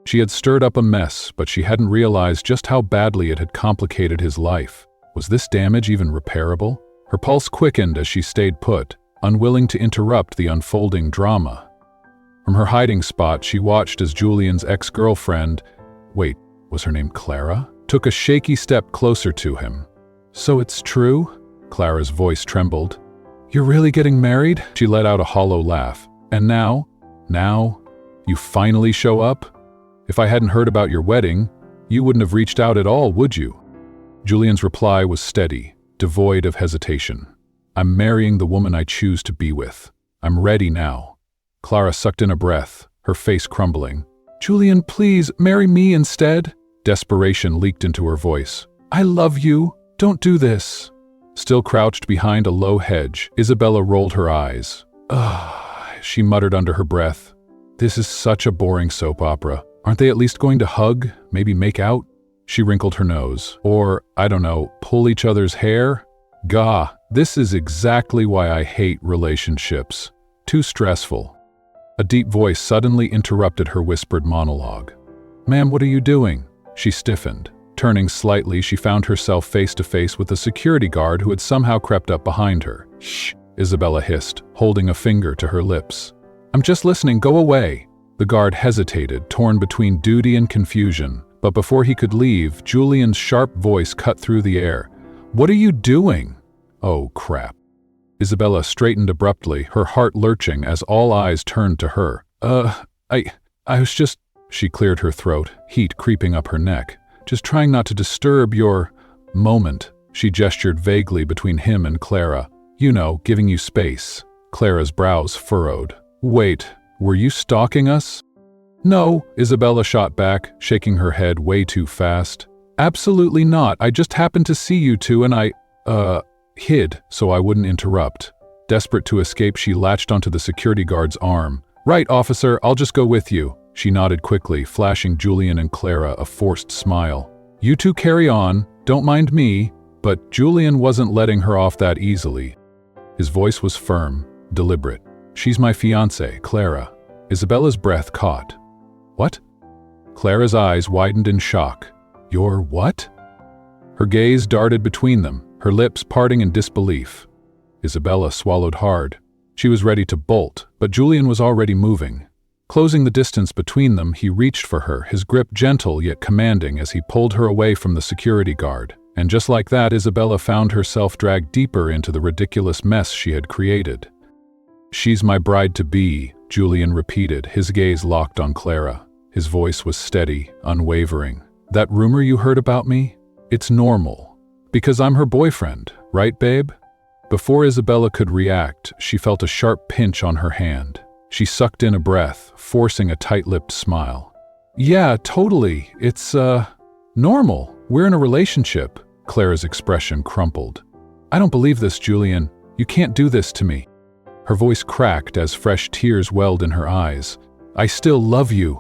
S1: She had stirred up a mess, but she hadn't realized just how badly it had complicated his life. Was this damage even repairable? Her pulse quickened as she stayed put, unwilling to interrupt the unfolding drama. From her hiding spot, she watched as Julian's ex-girlfriend, wait, was her name Clara? Took a shaky step closer to him. So it's true? Clara's voice trembled. You're really getting married? She let out a hollow laugh. And now, you finally show up? If I hadn't heard about your wedding, you wouldn't have reached out at all, would you? Julian's reply was steady, devoid of hesitation. I'm marrying the woman I choose to be with. I'm ready now. Clara sucked in a breath, her face crumbling. Julian, please, marry me instead. Desperation leaked into her voice. I love you. Don't do this. Still crouched behind a low hedge, Isabella rolled her eyes. Ugh, she muttered under her breath. This is such a boring soap opera. Aren't they at least going to hug, maybe make out? She wrinkled her nose. Or, I don't know, pull each other's hair? Gah, this is exactly why I hate relationships. Too stressful. A deep voice suddenly interrupted her whispered monologue. Ma'am, what are you doing? She stiffened. Turning slightly, she found herself face to face with a security guard who had somehow crept up behind her. Shh, Isabella hissed, holding a finger to her lips. I'm just listening, go away. The guard hesitated, torn between duty and confusion, but before he could leave, Julian's sharp voice cut through the air. What are you doing? Oh, crap. Isabella straightened abruptly, her heart lurching as all eyes turned to her. I was just... She cleared her throat, heat creeping up her neck. Just trying not to disturb your... moment. She gestured vaguely between him and Clara. You know, giving you space. Clara's brows furrowed. Wait, were you stalking us? No, Isabella shot back, shaking her head way too fast. Absolutely not. I just happened to see you two and I, hid so I wouldn't interrupt. Desperate to escape, she latched onto the security guard's arm. Right, officer, I'll just go with you. She nodded quickly, flashing Julian and Clara a forced smile. You two carry on, don't mind me, but Julian wasn't letting her off that easily. His voice was firm, deliberate. She's my fiancée, Clara. Isabella's breath caught. What? Clara's eyes widened in shock. Your what? Her gaze darted between them, her lips parting in disbelief. Isabella swallowed hard. She was ready to bolt, but Julian was already moving. Closing the distance between them, he reached for her, his grip gentle yet commanding as he pulled her away from the security guard. And just like that, Isabella found herself dragged deeper into the ridiculous mess she had created. She's my bride-to-be, Julian repeated, his gaze locked on Clara. His voice was steady, unwavering. That rumor you heard about me? It's normal. Because I'm her boyfriend, right, babe? Before Isabella could react, she felt a sharp pinch on her hand. She sucked in a breath, forcing a tight-lipped smile. Yeah, totally. It's, normal. We're in a relationship. Clara's expression crumpled. I don't believe this, Julian. You can't do this to me. Her voice cracked as fresh tears welled in her eyes. I still love you.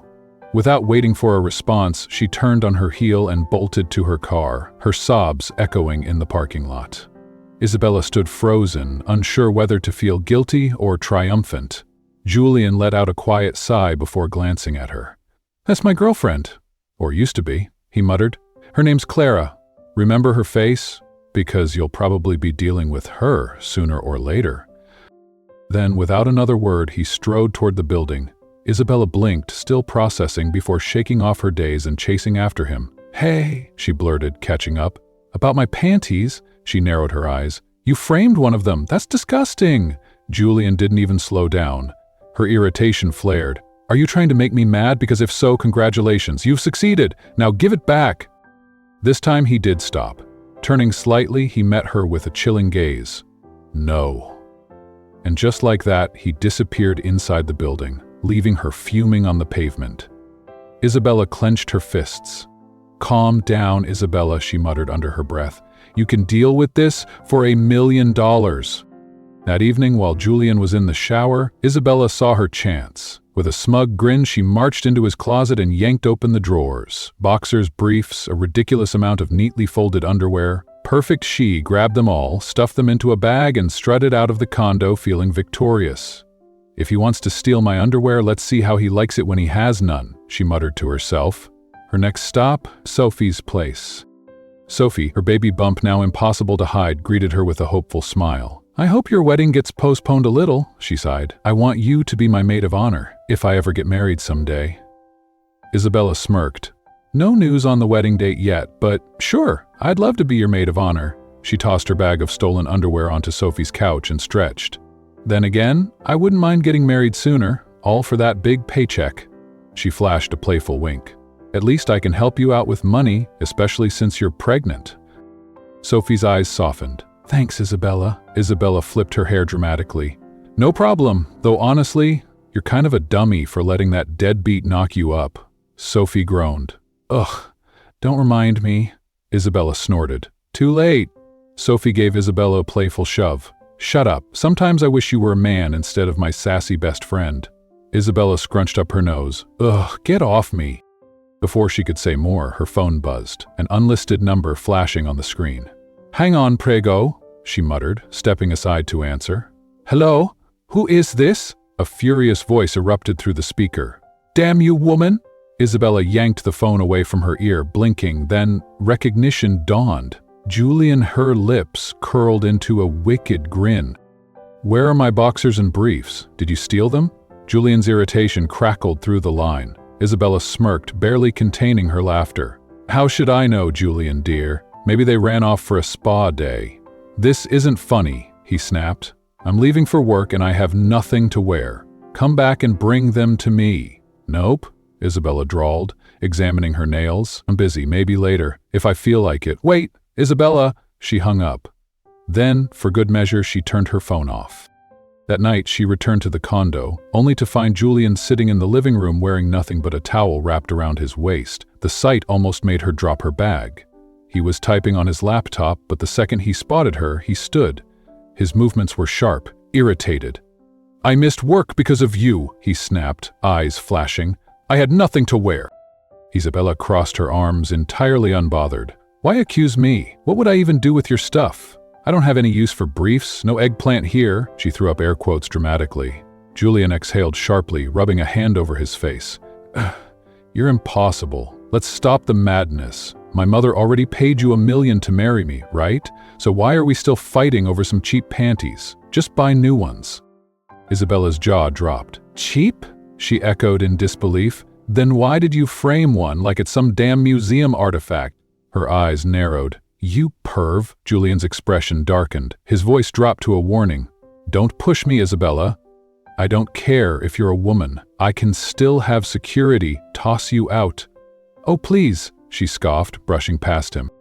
S1: Without waiting for a response, she turned on her heel and bolted to her car, her sobs echoing in the parking lot. Isabella stood frozen, unsure whether to feel guilty or triumphant. Julian let out a quiet sigh before glancing at her. That's my girlfriend. Or used to be, he muttered. Her name's Clara. Remember her face? Because you'll probably be dealing with her sooner or later. Then, without another word, he strode toward the building. Isabella blinked, still processing before shaking off her daze and chasing after him. Hey, she blurted, catching up. About my panties? She narrowed her eyes. You framed one of them. That's disgusting. Julian didn't even slow down. Her irritation flared. Are you trying to make me mad? Because if so, congratulations. You've succeeded. Now give it back. This time he did stop. Turning slightly, he met her with a chilling gaze. No. And just like that, he disappeared inside the building, leaving her fuming on the pavement. Isabella clenched her fists. Calm down, Isabella, she muttered under her breath. You can deal with this for $1 million. That evening, while Julian was in the shower, Isabella saw her chance. With a smug grin, she marched into his closet and yanked open the drawers. Boxers, briefs, a ridiculous amount of neatly folded underwear. Perfect she grabbed them all, stuffed them into a bag, and strutted out of the condo feeling victorious. If he wants to steal my underwear, let's see how he likes it when he has none, she muttered to herself. Her next stop, Sophie's place. Sophie, her baby bump now impossible to hide, greeted her with a hopeful smile. I hope your wedding gets postponed a little, she sighed. I want you to be my maid of honor, if I ever get married someday. Isabella smirked. No news on the wedding date yet, but sure, I'd love to be your maid of honor. She tossed her bag of stolen underwear onto Sophie's couch and stretched. Then again, I wouldn't mind getting married sooner, all for that big paycheck. She flashed a playful wink. At least I can help you out with money, especially since you're pregnant. Sophie's eyes softened. Thanks, Isabella. Isabella flipped her hair dramatically. No problem, though honestly, you're kind of a dummy for letting that deadbeat knock you up. Sophie groaned. Ugh, don't remind me. Isabella snorted. Too late. Sophie gave Isabella a playful shove. Shut up. Sometimes I wish you were a man instead of my sassy best friend. Isabella scrunched up her nose. Ugh, get off me. Before she could say more, her phone buzzed, an unlisted number flashing on the screen. Hang on, prego, she muttered, stepping aside to answer. Hello? Who is this? A furious voice erupted through the speaker. Damn you, woman! Isabella yanked the phone away from her ear, blinking, then recognition dawned. Julian, her lips curled into a wicked grin. Where are my boxers and briefs? Did you steal them? Julian's irritation crackled through the line. Isabella smirked, barely containing her laughter. How should I know, Julian, dear? Maybe they ran off for a spa day. This isn't funny, he snapped. I'm leaving for work and I have nothing to wear. Come back and bring them to me. Nope, Isabella drawled, examining her nails. I'm busy, maybe later, if I feel like it. Wait, Isabella, she hung up. Then, for good measure, she turned her phone off. That night, she returned to the condo, only to find Julian sitting in the living room wearing nothing but a towel wrapped around his waist. The sight almost made her drop her bag. He was typing on his laptop, but the second he spotted her, he stood. His movements were sharp, irritated. "I missed work because of you," he snapped, eyes flashing. "I had nothing to wear." Isabella crossed her arms, entirely unbothered. "Why accuse me? What would I even do with your stuff? I don't have any use for briefs, no eggplant here," she threw up air quotes dramatically. Julian exhaled sharply, rubbing a hand over his face. "You're impossible. Let's stop the madness. My mother already paid you $1 million to marry me, right? So why are we still fighting over some cheap panties? Just buy new ones." Isabella's jaw dropped. "Cheap?" she echoed in disbelief. "Then why did you frame one like it's some damn museum artifact?" Her eyes narrowed. "You perv." Julian's expression darkened. His voice dropped to a warning. "Don't push me, Isabella. I don't care if you're a woman. I can still have security toss you out." "Oh, please," she scoffed, brushing past him.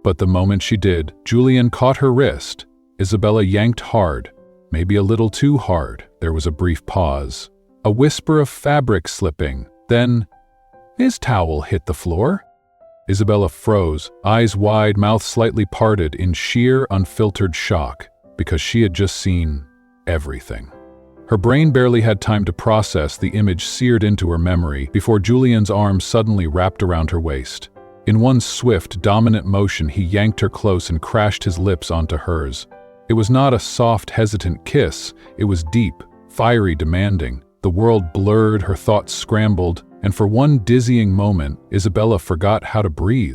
S1: But the moment she did, Julian caught her wrist. Isabella yanked hard, maybe a little too hard. There was a brief pause. A whisper of fabric slipping. Then, his towel hit the floor. Isabella froze, eyes wide, mouth slightly parted in sheer, unfiltered shock, because she had just seen everything. Her brain barely had time to process the image seared into her memory before Julian's arms suddenly wrapped around her waist. In one swift, dominant motion, he yanked her close and crashed his lips onto hers. It was not a soft, hesitant kiss. It was deep, fiery, demanding. The world blurred, her thoughts scrambled, and for one dizzying moment, Isabella forgot how to breathe.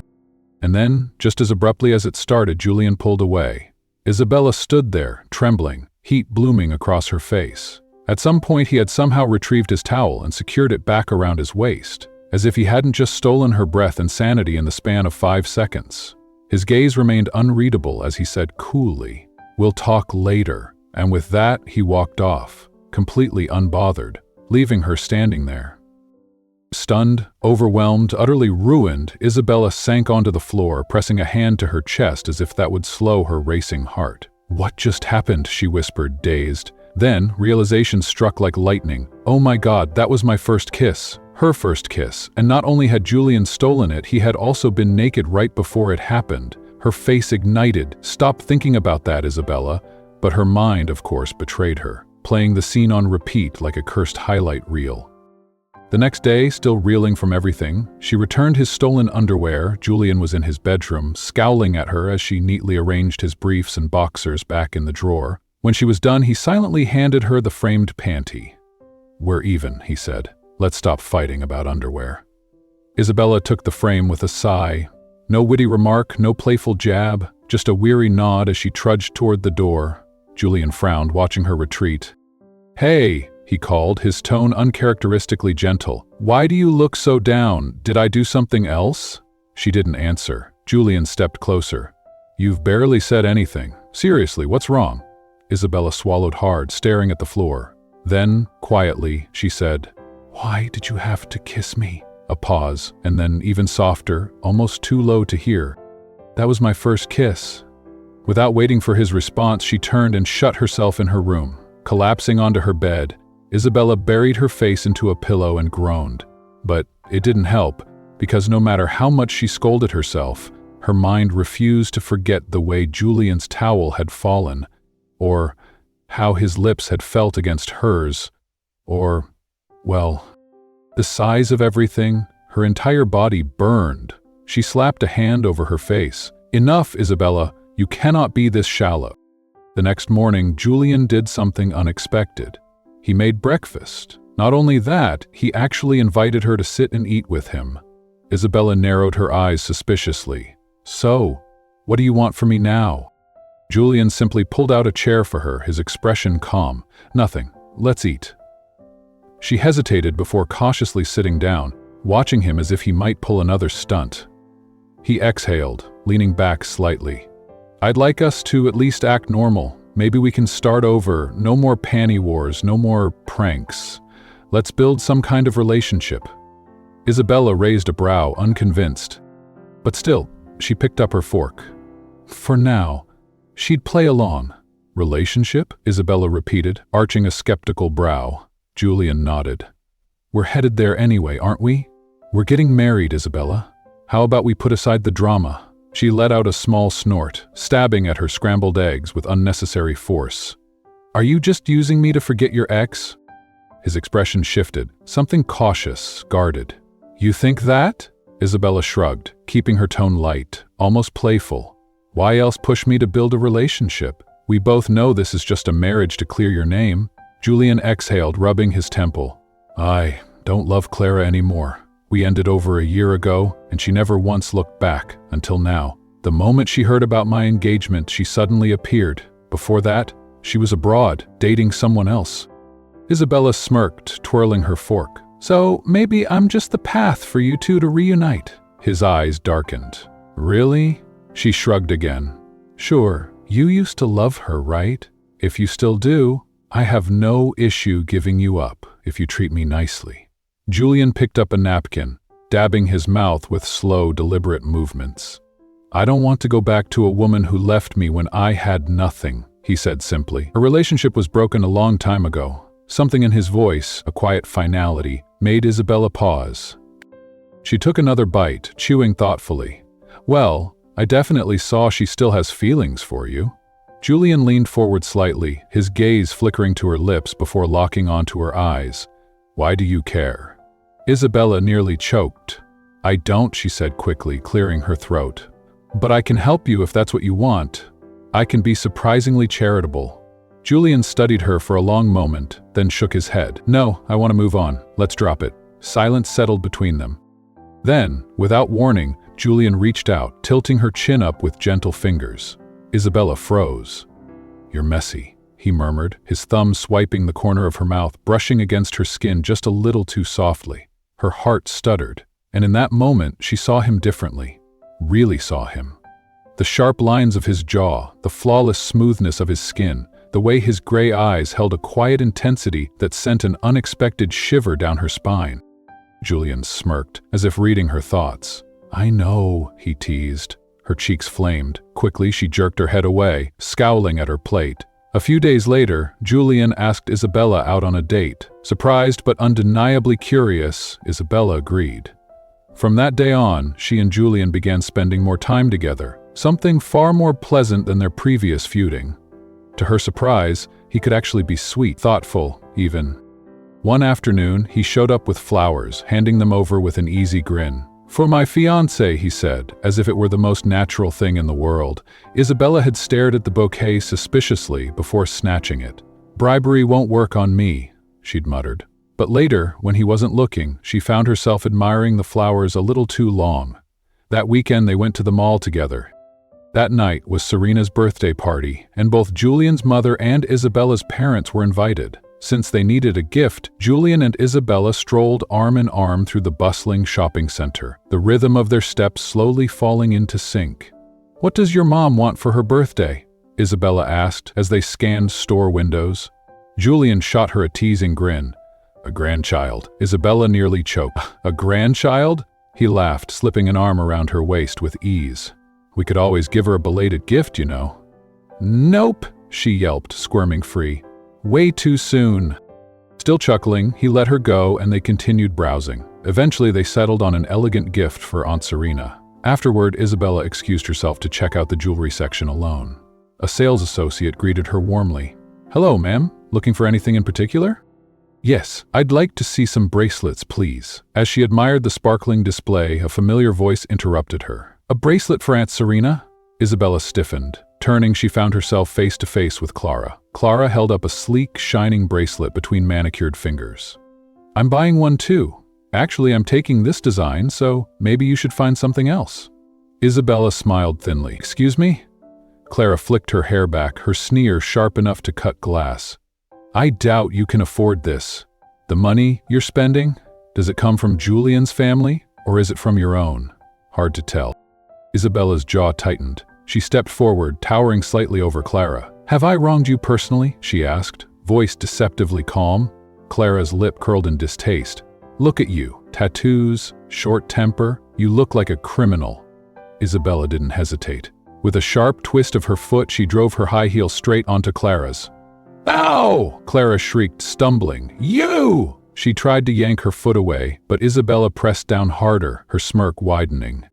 S1: And then, just as abruptly as it started, Julian pulled away. Isabella stood there, trembling, heat blooming across her face. At some point, he had somehow retrieved his towel and secured it back around his waist, as if he hadn't just stolen her breath and sanity in the span of 5 seconds. His gaze remained unreadable as he said coolly, "We'll talk later." And with that, he walked off, completely unbothered, leaving her standing there. Stunned, overwhelmed, utterly ruined, Isabella sank onto the floor, pressing a hand to her chest as if that would slow her racing heart. "What just happened?" she whispered, dazed. Then, realization struck like lightning. "Oh my God, that was my first kiss." Her first kiss, and not only had Julian stolen it, he had also been naked right before it happened. Her face ignited. "Stop thinking about that, Isabella." But her mind, of course, betrayed her, playing the scene on repeat like a cursed highlight reel. The next day, still reeling from everything, she returned his stolen underwear. Julian was in his bedroom, scowling at her as she neatly arranged his briefs and boxers back in the drawer. When she was done, he silently handed her the framed panty. "We're even," he said. "Let's stop fighting about underwear." Isabella took the frame with a sigh. No witty remark, no playful jab, just a weary nod as she trudged toward the door. Julian frowned, watching her retreat. "Hey," he called, his tone uncharacteristically gentle. "Why do you look so down? Did I do something else?" She didn't answer. Julian stepped closer. "You've barely said anything. Seriously, what's wrong?" Isabella swallowed hard, staring at the floor. Then, quietly, she said, "Why did you have to kiss me?" A pause, and then even softer, almost too low to hear. "That was my first kiss." Without waiting for his response, she turned and shut herself in her room. Collapsing onto her bed, Isabella buried her face into a pillow and groaned. But it didn't help, because no matter how much she scolded herself, her mind refused to forget the way Julian's towel had fallen, or how his lips had felt against hers, or, well, the size of everything. Her entire body burned. She slapped a hand over her face. "Enough, Isabella. You cannot be this shallow." The next morning, Julian did something unexpected. He made breakfast. Not only that, he actually invited her to sit and eat with him. Isabella narrowed her eyes suspiciously. "So, what do you want from me now?" Julian simply pulled out a chair for her, his expression calm. "Nothing. Let's eat." She hesitated before cautiously sitting down, watching him as if he might pull another stunt. He exhaled, leaning back slightly. "I'd like us to at least act normal. Maybe we can start over. No more panty wars, no more pranks. Let's build some kind of relationship." Isabella raised a brow, unconvinced. But still, she picked up her fork. For now, she'd play along. Relationship? Isabella repeated, arching a skeptical brow. Julian nodded. We're headed there anyway, aren't we? We're getting married, Isabella. How about we put aside the drama? She let out a small snort, stabbing at her scrambled eggs with unnecessary force. Are you just using me to forget your ex? His expression shifted, something cautious, guarded. You think that? Isabella shrugged, keeping her tone light, almost playful. Why else push me to build a relationship? We both know this is just a marriage to clear your name. Julian exhaled, rubbing his temple. I don't love Clara anymore. We ended over a year ago, and she never once looked back, until now. The moment she heard about my engagement, she suddenly appeared. Before that, she was abroad, dating someone else. Isabella smirked, twirling her fork. So maybe I'm just the path for you two to reunite. His eyes darkened. Really? She shrugged again. Sure, you used to love her, right? If you still do, I have no issue giving you up if you treat me nicely. Julian picked up a napkin, dabbing his mouth with slow, deliberate movements. I don't want to go back to a woman who left me when I had nothing, he said simply. Her relationship was broken a long time ago. Something in his voice, a quiet finality, made Isabella pause. She took another bite, chewing thoughtfully. Well, I definitely saw she still has feelings for you. Julian leaned forward slightly, his gaze flickering to her lips before locking onto her eyes. Why do you care? Isabella nearly choked. I don't, she said quickly, clearing her throat. But I can help you if that's what you want. I can be surprisingly charitable. Julian studied her for a long moment, then shook his head. No, I want to move on. Let's drop it. Silence settled between them. Then, without warning, Julian reached out, tilting her chin up with gentle fingers. Isabella froze. You're messy, he murmured, his thumb swiping the corner of her mouth, brushing against her skin just a little too softly. Her heart stuttered, and in that moment she saw him differently. Really saw him. The sharp lines of his jaw, the flawless smoothness of his skin, the way his gray eyes held a quiet intensity that sent an unexpected shiver down her spine. Julian smirked, as if reading her thoughts. I know, he teased. Her cheeks flamed. Quickly, she jerked her head away, scowling at her plate. A few days later, Julian asked Isabella out on a date. Surprised but undeniably curious, Isabella agreed. From that day on, she and Julian began spending more time together, something far more pleasant than their previous feuding. To her surprise, he could actually be sweet, thoughtful, even. One afternoon, he showed up with flowers, handing them over with an easy grin. For my fiancé, he said, as if it were the most natural thing in the world. Isabella had stared at the bouquet suspiciously before snatching it. Bribery won't work on me, she'd muttered. But later, when he wasn't looking, she found herself admiring the flowers a little too long. That weekend they went to the mall together. That night was Serena's birthday party, and both Julian's mother and Isabella's parents were invited. Since they needed a gift, Julian and Isabella strolled arm in arm through the bustling shopping center, the rhythm of their steps slowly falling into sync. What does your mom want for her birthday? Isabella asked as they scanned store windows. Julian shot her a teasing grin. A grandchild. Isabella nearly choked. A grandchild? He laughed, slipping an arm around her waist with ease. We could always give her a belated gift, you know. Nope, she yelped, squirming free. Way too soon. Still chuckling, he let her go and they continued browsing. Eventually they settled on an elegant gift for Aunt Serena. Afterward, Isabella excused herself to check out the jewelry section alone. A sales associate greeted her warmly. Hello, ma'am. Looking for anything in particular? Yes, I'd like to see some bracelets, please. As she admired the sparkling display, a familiar voice interrupted her. A bracelet for Aunt Serena? Isabella stiffened. Turning, she found herself face to face with Clara. Clara held up a sleek, shining bracelet between manicured fingers. I'm buying one too. Actually, I'm taking this design, so maybe you should find something else. Isabella smiled thinly. Excuse me? Clara flicked her hair back, her sneer sharp enough to cut glass. I doubt you can afford this. The money you're spending? Does it come from Julian's family, or is it from your own? Hard to tell. Isabella's jaw tightened. She stepped forward, towering slightly over Clara. Have I wronged you personally? She asked, voice deceptively calm. Clara's lip curled in distaste. Look at you. Tattoos, short temper. You look like a criminal. Isabella didn't hesitate. With a sharp twist of her foot, she drove her high heel straight onto Clara's. "Ow!" Clara shrieked, stumbling. "You!" She tried to yank her foot away, but Isabella pressed down harder, her smirk widening.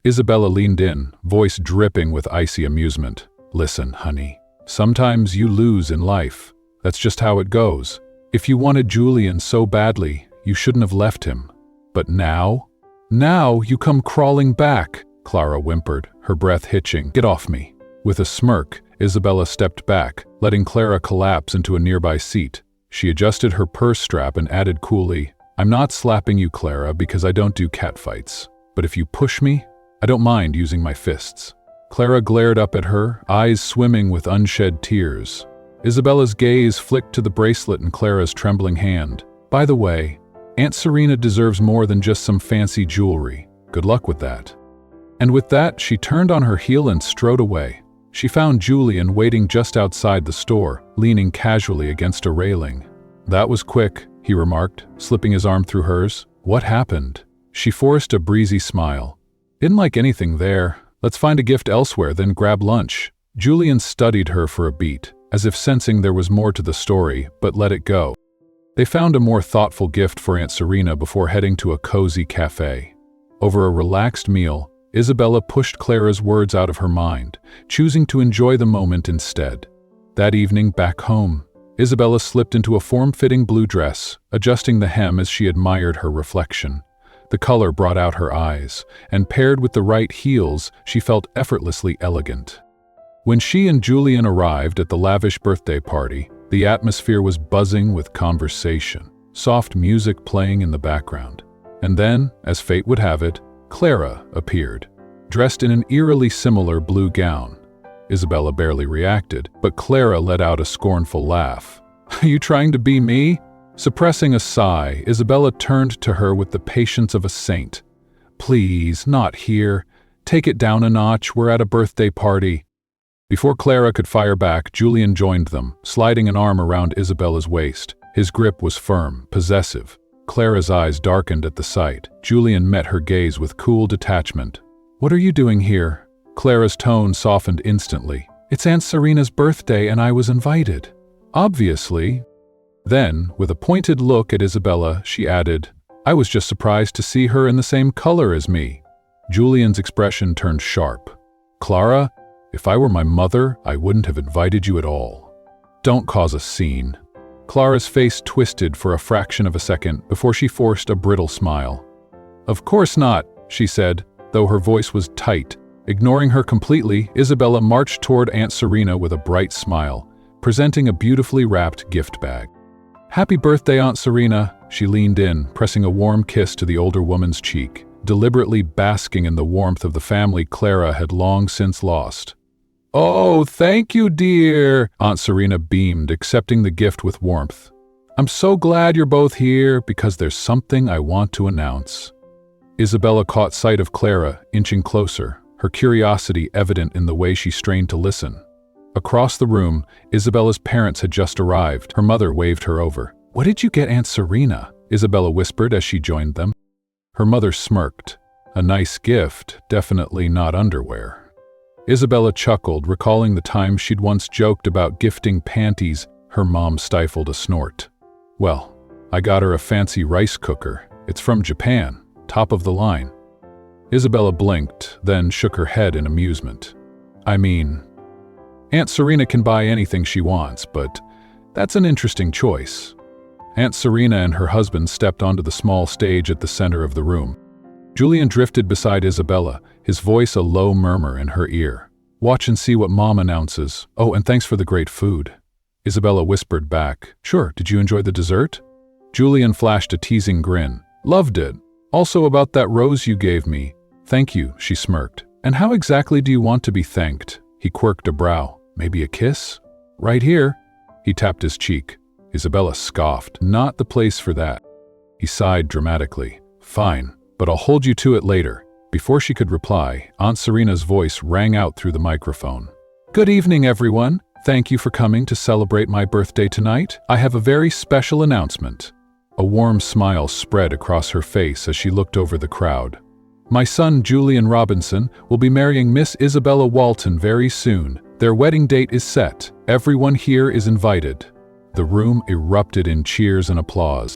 S1: Isabella leaned in, voice dripping with icy amusement. "Listen, honey. Sometimes you lose in life. That's just how it goes. If you wanted Julian so badly, you shouldn't have left him. But now you come crawling back," Clara whimpered, her breath hitching. "Get off me." With a smirk, Isabella stepped back, letting Clara collapse into a nearby seat. She adjusted her purse strap and added coolly, "I'm not slapping you, Clara, because I don't do catfights. But if you push me, I don't mind using my fists." Clara glared up at her, eyes swimming with unshed tears. Isabella's gaze flicked to the bracelet in Clara's trembling hand. "By the way, Aunt Serena deserves more than just some fancy jewelry. Good luck with that." And with that, she turned on her heel and strode away. She found Julian waiting just outside the store, leaning casually against a railing. "That was quick," he remarked, slipping his arm through hers. "What happened?" She forced a breezy smile. "Didn't like anything there. Let's find a gift elsewhere, then grab lunch." Julian studied her for a beat, as if sensing there was more to the story, but let it go. They found a more thoughtful gift for Aunt Serena before heading to a cozy cafe. Over a relaxed meal, Isabella pushed Clara's words out of her mind, choosing to enjoy the moment instead. That evening, back home, Isabella slipped into a form-fitting blue dress, adjusting the hem as she admired her reflection. The color brought out her eyes, and paired with the right heels, she felt effortlessly elegant. When she and Julian arrived at the lavish birthday party, the atmosphere was buzzing with conversation, soft music playing in the background. And then, as fate would have it, Clara appeared, dressed in an eerily similar blue gown. Isabella barely reacted, but Clara let out a scornful laugh. "Are you trying to be me?" Suppressing a sigh, Isabella turned to her with the patience of a saint. "Please, not here. Take it down a notch, we're at a birthday party." Before Clara could fire back, Julian joined them, sliding an arm around Isabella's waist. His grip was firm, possessive. Clara's eyes darkened at the sight. Julian met her gaze with cool detachment. "What are you doing here?" Clara's tone softened instantly. "It's Aunt Serena's birthday and I was invited." "Obviously." Then, with a pointed look at Isabella, she added, "I was just surprised to see her in the same color as me." Julian's expression turned sharp. "Clara, if I were my mother, I wouldn't have invited you at all. Don't cause a scene." Clara's face twisted for a fraction of a second before she forced a brittle smile. "Of course not," she said, though her voice was tight. Ignoring her completely, Isabella marched toward Aunt Serena with a bright smile, presenting a beautifully wrapped gift bag. "Happy birthday, Aunt Serena." She leaned in, pressing a warm kiss to the older woman's cheek, deliberately basking in the warmth of the family Clara had long since lost. "Oh, thank you, dear," Aunt Serena beamed, accepting the gift with warmth. "I'm so glad you're both here because there's something I want to announce." Isabella caught sight of Clara, inching closer, her curiosity evident in the way she strained to listen. Across the room, Isabella's parents had just arrived. Her mother waved her over. "What did you get Aunt Serena?" Isabella whispered as she joined them. Her mother smirked. "A nice gift, definitely not underwear." Isabella chuckled, recalling the time she'd once joked about gifting panties. Her mom stifled a snort. "Well, I got her a fancy rice cooker. It's from Japan, top of the line." Isabella blinked, then shook her head in amusement. "I mean, Aunt Serena can buy anything she wants, but that's an interesting choice." Aunt Serena and her husband stepped onto the small stage at the center of the room. Julian drifted beside Isabella, his voice a low murmur in her ear. "Watch and see what Mom announces. Oh, and thanks for the great food." Isabella whispered back, "Sure, did you enjoy the dessert?" Julian flashed a teasing grin. "Loved it. Also about that rose you gave me." "Thank you," she smirked. "And how exactly do you want to be thanked?" He quirked a brow. "Maybe a kiss?" "Right here." He tapped his cheek. Isabella scoffed. "Not the place for that." He sighed dramatically. "Fine, but I'll hold you to it later." Before she could reply, Aunt Serena's voice rang out through the microphone. "Good evening, everyone. Thank you for coming to celebrate my birthday tonight. I have a very special announcement." A warm smile spread across her face as she looked over the crowd. My son, Julian Robinson, will be marrying Miss Isabella Walton very soon. Their wedding date is set. Everyone here is invited." The room erupted in cheers and applause.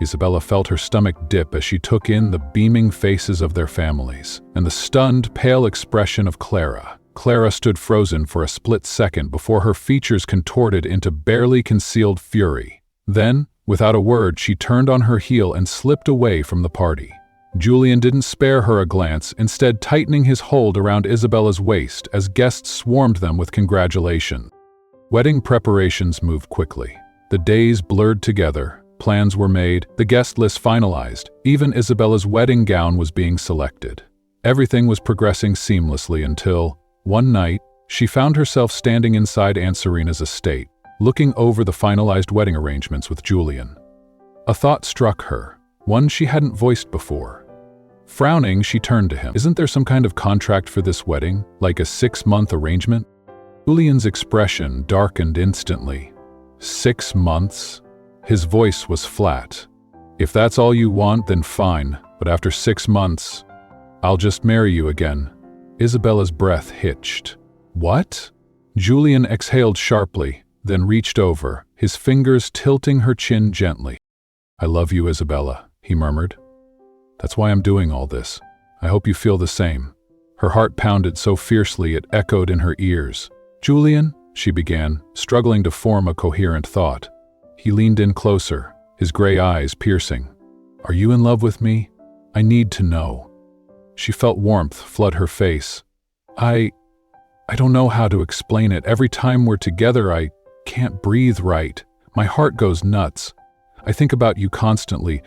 S1: Isabella felt her stomach dip as she took in the beaming faces of their families, and the stunned, pale expression of Clara. Clara stood frozen for a split second before her features contorted into barely concealed fury. Then, without a word, she turned on her heel and slipped away from the party. Julian didn't spare her a glance, instead tightening his hold around Isabella's waist as guests swarmed them with congratulations. Wedding preparations moved quickly. The days blurred together. Plans were made, the guest list finalized, even Isabella's wedding gown was being selected. Everything was progressing seamlessly until, one night, she found herself standing inside Aunt Serena's estate, looking over the finalized wedding arrangements with Julian. A thought struck her, one she hadn't voiced before. Frowning, she turned to him. "Isn't there some kind of contract for this wedding, like a 6-month arrangement?" Julian's expression darkened instantly. 6 months? His voice was flat. "If that's all you want, then fine, but after 6 months, I'll just marry you again." Isabella's breath hitched. "What?" Julian exhaled sharply, then reached over, his fingers tilting her chin gently. "I love you, Isabella," he murmured. "That's why I'm doing all this. I hope you feel the same." Her heart pounded so fiercely it echoed in her ears. "Julian," she began, struggling to form a coherent thought. He leaned in closer, his gray eyes piercing. "Are you in love with me? I need to know." She felt warmth flood her face. I don't know how to explain it. Every time we're together, I can't breathe right. My heart goes nuts. I think about you constantly."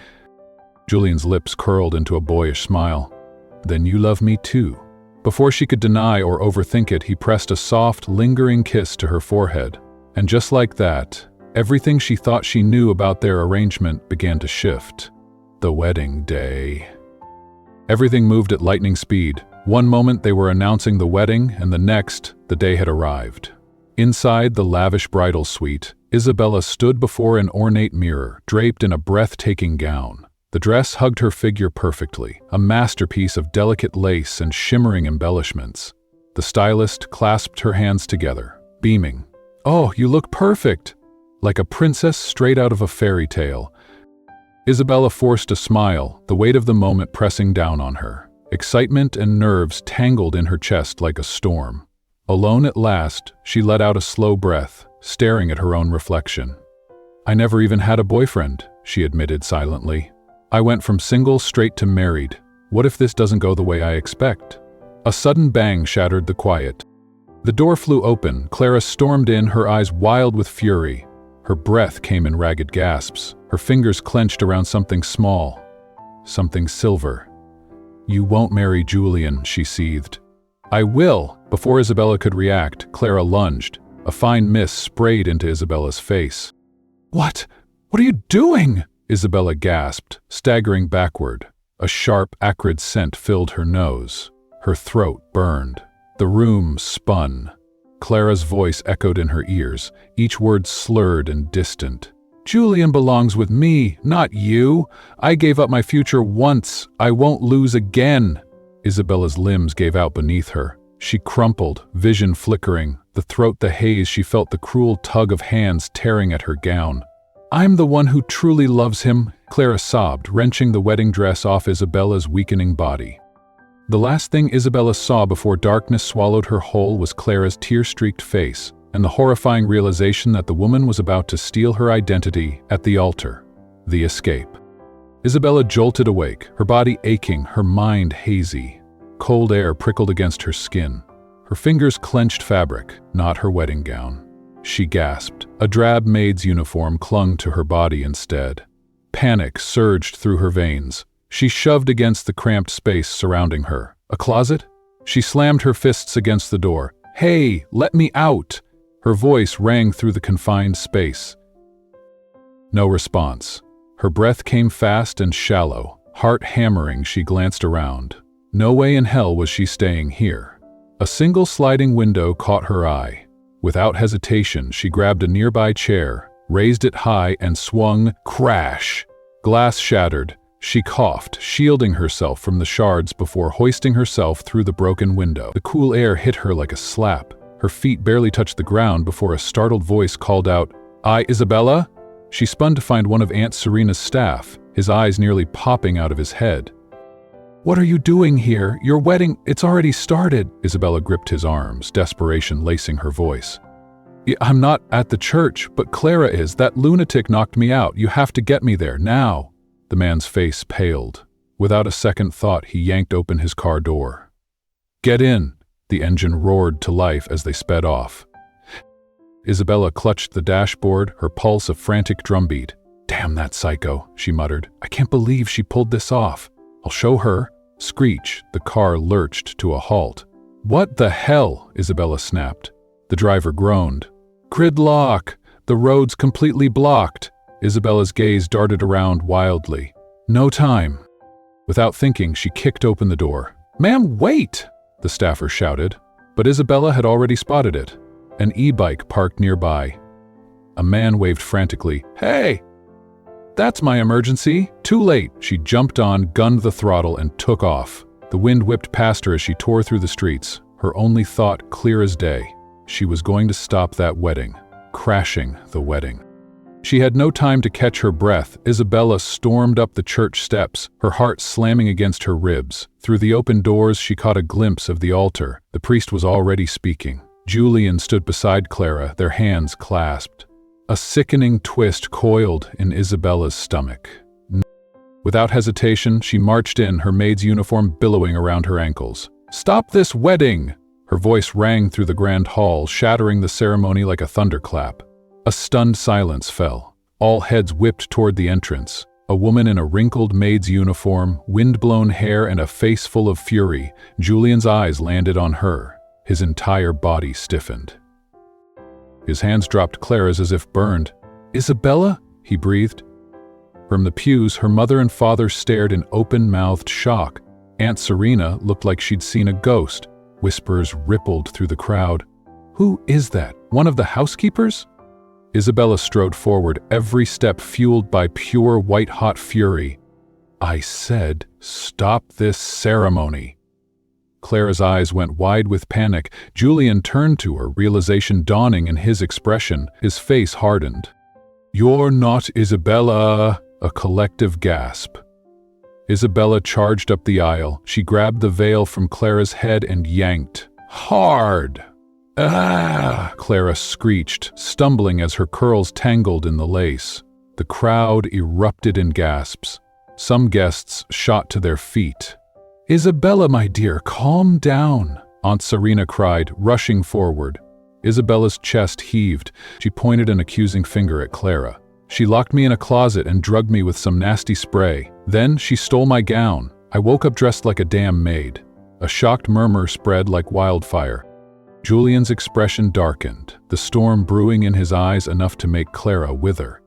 S1: Julian's lips curled into a boyish smile. "Then you love me too." Before she could deny or overthink it, he pressed a soft, lingering kiss to her forehead. And just like that, everything she thought she knew about their arrangement began to shift. The wedding day. Everything moved at lightning speed. One moment they were announcing the wedding, and the next, the day had arrived. Inside the lavish bridal suite, Isabella stood before an ornate mirror, draped in a breathtaking gown. The dress hugged her figure perfectly, a masterpiece of delicate lace and shimmering embellishments. The stylist clasped her hands together, beaming. "Oh, you look perfect!" Like a princess straight out of a fairy tale. Isabella forced a smile, the weight of the moment pressing down on her. Excitement and nerves tangled in her chest like a storm. Alone at last, she let out a slow breath, staring at her own reflection. "I never even had a boyfriend," she admitted silently. "I went from single straight to married. What if this doesn't go the way I expect?" A sudden bang shattered the quiet. The door flew open. Clara stormed in, her eyes wild with fury. Her breath came in ragged gasps, her fingers clenched around something small, something silver. "You won't marry Julian," she seethed. "I will!" Before Isabella could react, Clara lunged. A fine mist sprayed into Isabella's face. What are you doing?" Isabella gasped, staggering backward. A sharp, acrid scent filled her nose. Her throat burned. The room spun. Clara's voice echoed in her ears, each word slurred and distant. "Julian belongs with me, not you. I gave up my future once. I won't lose again." Isabella's limbs gave out beneath her. She crumpled, vision flickering, the throat the haze. She felt the cruel tug of hands tearing at her gown. "I'm the one who truly loves him," Clara sobbed, wrenching the wedding dress off Isabella's weakening body. The last thing Isabella saw before darkness swallowed her whole was Clara's tear-streaked face, and the horrifying realization that the woman was about to steal her identity at the altar. The escape. Isabella jolted awake, her body aching, her mind hazy. Cold air prickled against her skin. Her fingers clenched fabric, not her wedding gown. She gasped. A drab maid's uniform clung to her body instead. Panic surged through her veins. She shoved against the cramped space surrounding her. A closet? She slammed her fists against the door. "Hey, let me out!" Her voice rang through the confined space. No response. Her breath came fast and shallow. Heart hammering, she glanced around. No way in hell was she staying here. A single sliding window caught her eye. Without hesitation, she grabbed a nearby chair, raised it high, and swung. Crash! Glass shattered. She coughed, shielding herself from the shards before hoisting herself through the broken window. The cool air hit her like a slap. Her feet barely touched the ground before a startled voice called out, Isabella?" She spun to find one of Aunt Serena's staff, his eyes nearly popping out of his head. "What are you doing here? Your wedding, it's already started." Isabella gripped his arms, desperation lacing her voice. "I'm not at the church, but Clara is. That lunatic knocked me out. You have to get me there, now." The man's face paled. Without a second thought, he yanked open his car door. "Get in!" The engine roared to life as they sped off. Isabella clutched the dashboard, her pulse a frantic drumbeat. "Damn that psycho," she muttered. "I can't believe she pulled this off. I'll show her." Screech, the car lurched to a halt. "What the hell?" Isabella snapped. The driver groaned. "Gridlock! The road's completely blocked." Isabella's gaze darted around wildly. "No time." Without thinking, she kicked open the door. "Ma'am, wait!" the staffer shouted. But Isabella had already spotted it. An e-bike parked nearby. A man waved frantically. "Hey! That's my emergency." Too late. She jumped on, gunned the throttle, and took off. The wind whipped past her as she tore through the streets, her only thought clear as day. She was going to stop that wedding. Crashing the wedding. She had no time to catch her breath. Isabella stormed up the church steps, her heart slamming against her ribs. Through the open doors, she caught a glimpse of the altar. The priest was already speaking. Julian stood beside Clara, their hands clasped. A sickening twist coiled in Isabella's stomach. Without hesitation, she marched in, her maid's uniform billowing around her ankles. "Stop this wedding!" Her voice rang through the grand hall, shattering the ceremony like a thunderclap. A stunned silence fell. All heads whipped toward the entrance. A woman in a wrinkled maid's uniform, wind-blown hair, and a face full of fury. Julian's eyes landed on her. His entire body stiffened. His hands dropped Clara's as if burned. "Isabella?" he breathed. From the pews, her mother and father stared in open-mouthed shock. Aunt Serena looked like she'd seen a ghost. Whispers rippled through the crowd. "Who is that? One of the housekeepers?" Isabella strode forward, every step fueled by pure white-hot fury. "I said, stop this ceremony." Clara's eyes went wide with panic. Julian turned to her, realization dawning in his expression. His face hardened. "You're not Isabella!" A collective gasp. Isabella charged up the aisle. She grabbed the veil from Clara's head and yanked. Hard! "Ah!" Clara screeched, stumbling as her curls tangled in the lace. The crowd erupted in gasps. Some guests shot to their feet. "Isabella, my dear, calm down," Aunt Serena cried, rushing forward. Isabella's chest heaved. She pointed an accusing finger at Clara. "She locked me in a closet and drugged me with some nasty spray. Then she stole my gown. I woke up dressed like a damn maid." A shocked murmur spread like wildfire. Julian's expression darkened, the storm brewing in his eyes enough to make Clara wither.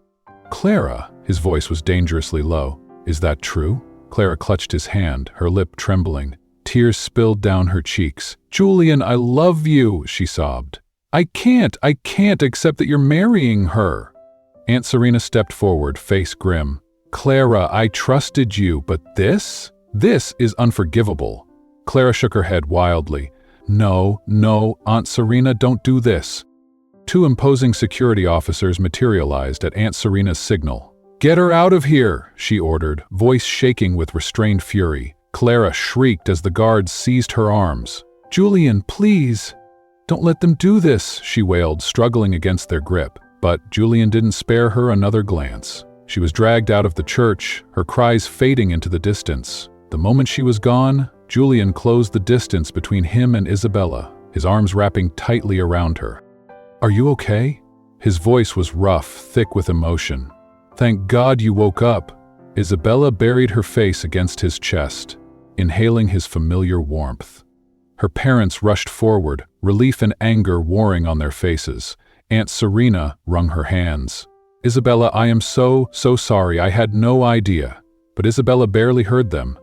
S1: "Clara," his voice was dangerously low. "Is that true?" Clara clutched his hand, her lip trembling. Tears spilled down her cheeks. "Julian, I love you," she sobbed. I can't accept that you're marrying her." Aunt Serena stepped forward, face grim. "Clara, I trusted you, but this is unforgivable." Clara shook her head wildly. No, Aunt Serena, don't do this." Two imposing security officers materialized at Aunt Serena's signal. "Get her out of here," she ordered, voice shaking with restrained fury. Clara shrieked as the guards seized her arms. "Julian, please, don't let them do this," she wailed, struggling against their grip. But Julian didn't spare her another glance. She was dragged out of the church, her cries fading into the distance. The moment she was gone, Julian closed the distance between him and Isabella, his arms wrapping tightly around her. "Are you okay?" His voice was rough, thick with emotion. "Thank God you woke up." Isabella buried her face against his chest, inhaling his familiar warmth. Her parents rushed forward, relief and anger warring on their faces. Aunt Serena wrung her hands. "Isabella, I am so sorry. I had no idea." But Isabella barely heard them.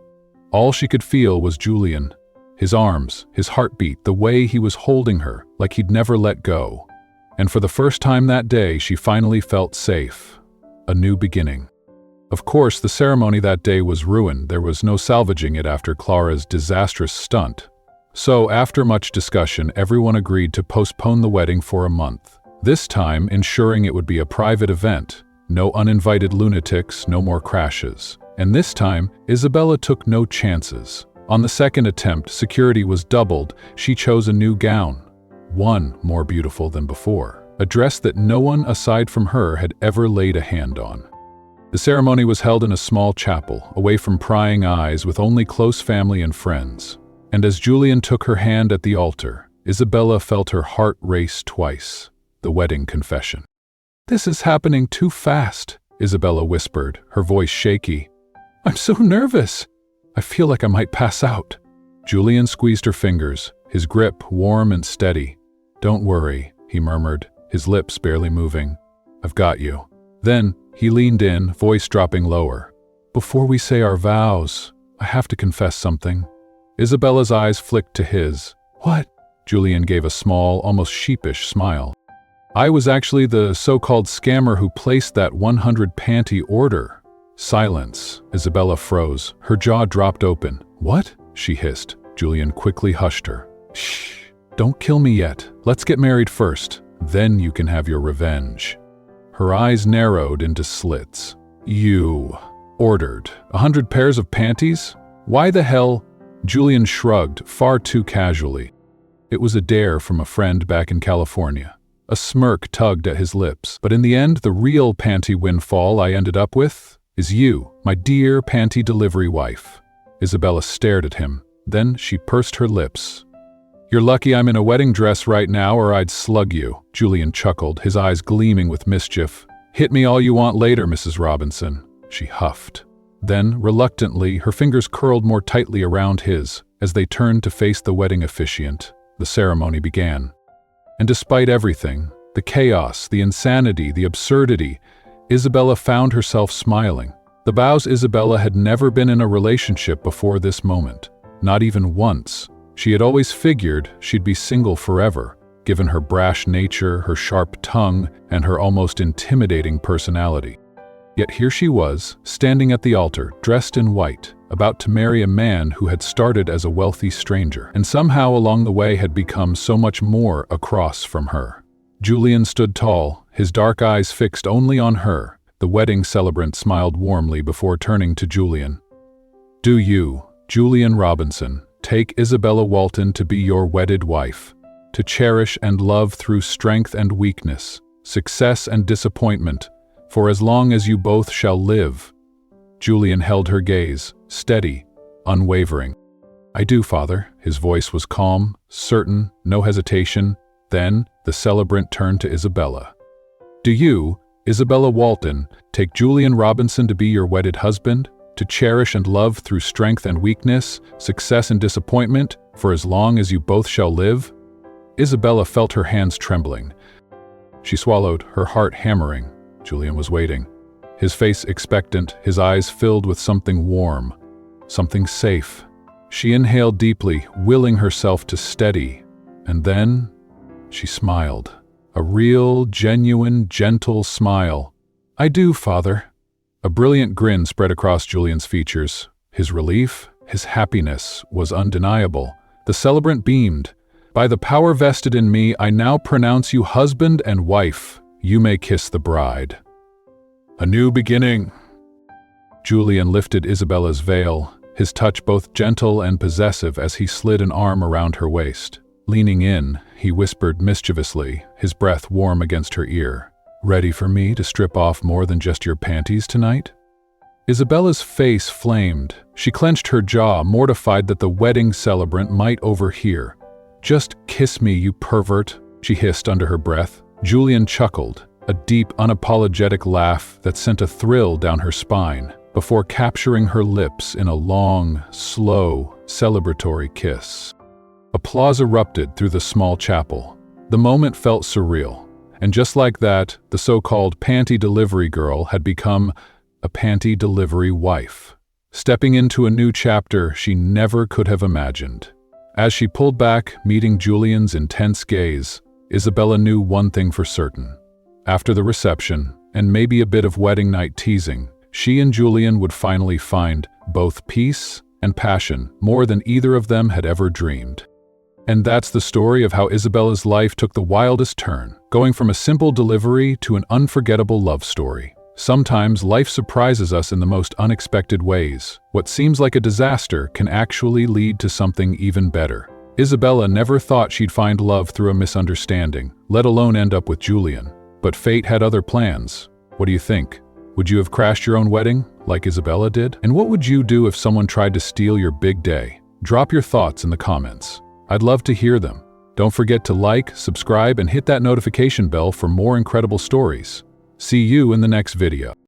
S1: All she could feel was Julian. His arms, his heartbeat, the way he was holding her, like he'd never let go. And for the first time that day, she finally felt safe. A new beginning. Of course, the ceremony that day was ruined. There was no salvaging it after Clara's disastrous stunt. So, after much discussion, everyone agreed to postpone the wedding for a month. This time, ensuring it would be a private event. No uninvited lunatics, no more crashes. And this time, Isabella took no chances. On the second attempt, security was doubled. She chose a new gown. One more beautiful than before. A dress that no one aside from her had ever laid a hand on. The ceremony was held in a small chapel, away from prying eyes, with only close family and friends. And as Julian took her hand at the altar, Isabella felt her heart race twice. The wedding confession. "This is happening too fast," Isabella whispered, her voice shaky. "I'm so nervous. I feel like I might pass out." Julian squeezed her fingers, his grip warm and steady. "Don't worry," he murmured, his lips barely moving. "I've got you." Then he leaned in, voice dropping lower. "Before we say our vows, I have to confess something." Isabella's eyes flicked to his. "What?" Julian gave a small, almost sheepish smile. "I was actually the so-called scammer who placed that 100 panty order." Silence. Isabella froze. Her jaw dropped open. "What?" she hissed. Julian quickly hushed her. "Shh. Don't kill me yet. Let's get married first. Then you can have your revenge." Her eyes narrowed into slits. "You ordered 100 pairs of panties? Why the hell?" Julian shrugged, far too casually. It was a dare from a friend back in California. A smirk tugged at his lips. "But in the end, the real panty windfall I ended up with is you, my dear panty delivery wife." Isabella stared at him. Then she pursed her lips. "You're lucky I'm in a wedding dress right now, or I'd slug you." Julian chuckled, his eyes gleaming with mischief. "Hit me all you want later, Mrs. Robinson," she huffed. Then, reluctantly, her fingers curled more tightly around his. As they turned to face the wedding officiant, the ceremony began. And despite everything, the chaos, the insanity, the absurdity, Isabella found herself smiling. The vows Isabella had never been in a relationship before this moment. Not even once. She had always figured she'd be single forever, given her brash nature, her sharp tongue, and her almost intimidating personality. Yet here she was, standing at the altar, dressed in white, about to marry a man who had started as a wealthy stranger, and somehow along the way had become so much more across from her. Julian stood tall, his dark eyes fixed only on her. The wedding celebrant smiled warmly before turning to Julian. "Do you, Julian Robinson, take Isabella Walton to be your wedded wife, to cherish and love through strength and weakness, success and disappointment, for as long as you both shall live?" Julian held her gaze, steady, unwavering. "I do, Father." His voice was calm, certain, no hesitation. Then the celebrant turned to Isabella. "Do you, Isabella Walton, take Julian Robinson to be your wedded husband, to cherish and love through strength and weakness, success and disappointment, for as long as you both shall live?" Isabella felt her hands trembling. She swallowed, her heart hammering. Julian was waiting. His face expectant, his eyes filled with something warm, something safe. She inhaled deeply, willing herself to steady, and then she smiled. A real, genuine, gentle smile. "I do, Father." A brilliant grin spread across Julian's features. His relief, his happiness was undeniable. The celebrant beamed. "By the power vested in me, I now pronounce you husband and wife. You may kiss the bride." A new beginning. Julian lifted Isabella's veil, his touch both gentle and possessive as he slid an arm around her waist. Leaning in, he whispered mischievously, his breath warm against her ear. "Ready for me to strip off more than just your panties tonight?" Isabella's face flamed. She clenched her jaw, mortified that the wedding celebrant might overhear. "Just kiss me, you pervert," she hissed under her breath. Julian chuckled, a deep, unapologetic laugh that sent a thrill down her spine, before capturing her lips in a long, slow, celebratory kiss. Applause erupted through the small chapel. The moment felt surreal, and just like that, the so-called panty delivery girl had become a panty delivery wife, stepping into a new chapter she never could have imagined. As she pulled back, meeting Julian's intense gaze, Isabella knew one thing for certain. After the reception, and maybe a bit of wedding night teasing, She and Julian would finally find both peace and passion, more than either of them had ever dreamed. And that's the story of how Isabella's life took the wildest turn, going from a simple delivery to an unforgettable love story. Sometimes life surprises us in the most unexpected ways. What seems like a disaster can actually lead to something even better. Isabella never thought she'd find love through a misunderstanding, let alone end up with Julian. But fate had other plans. What do you think? Would you have crashed your own wedding, like Isabella did? And what would you do if someone tried to steal your big day? Drop your thoughts in the comments. I'd love to hear them. Don't forget to like, subscribe, and hit that notification bell for more incredible stories. See you in the next video.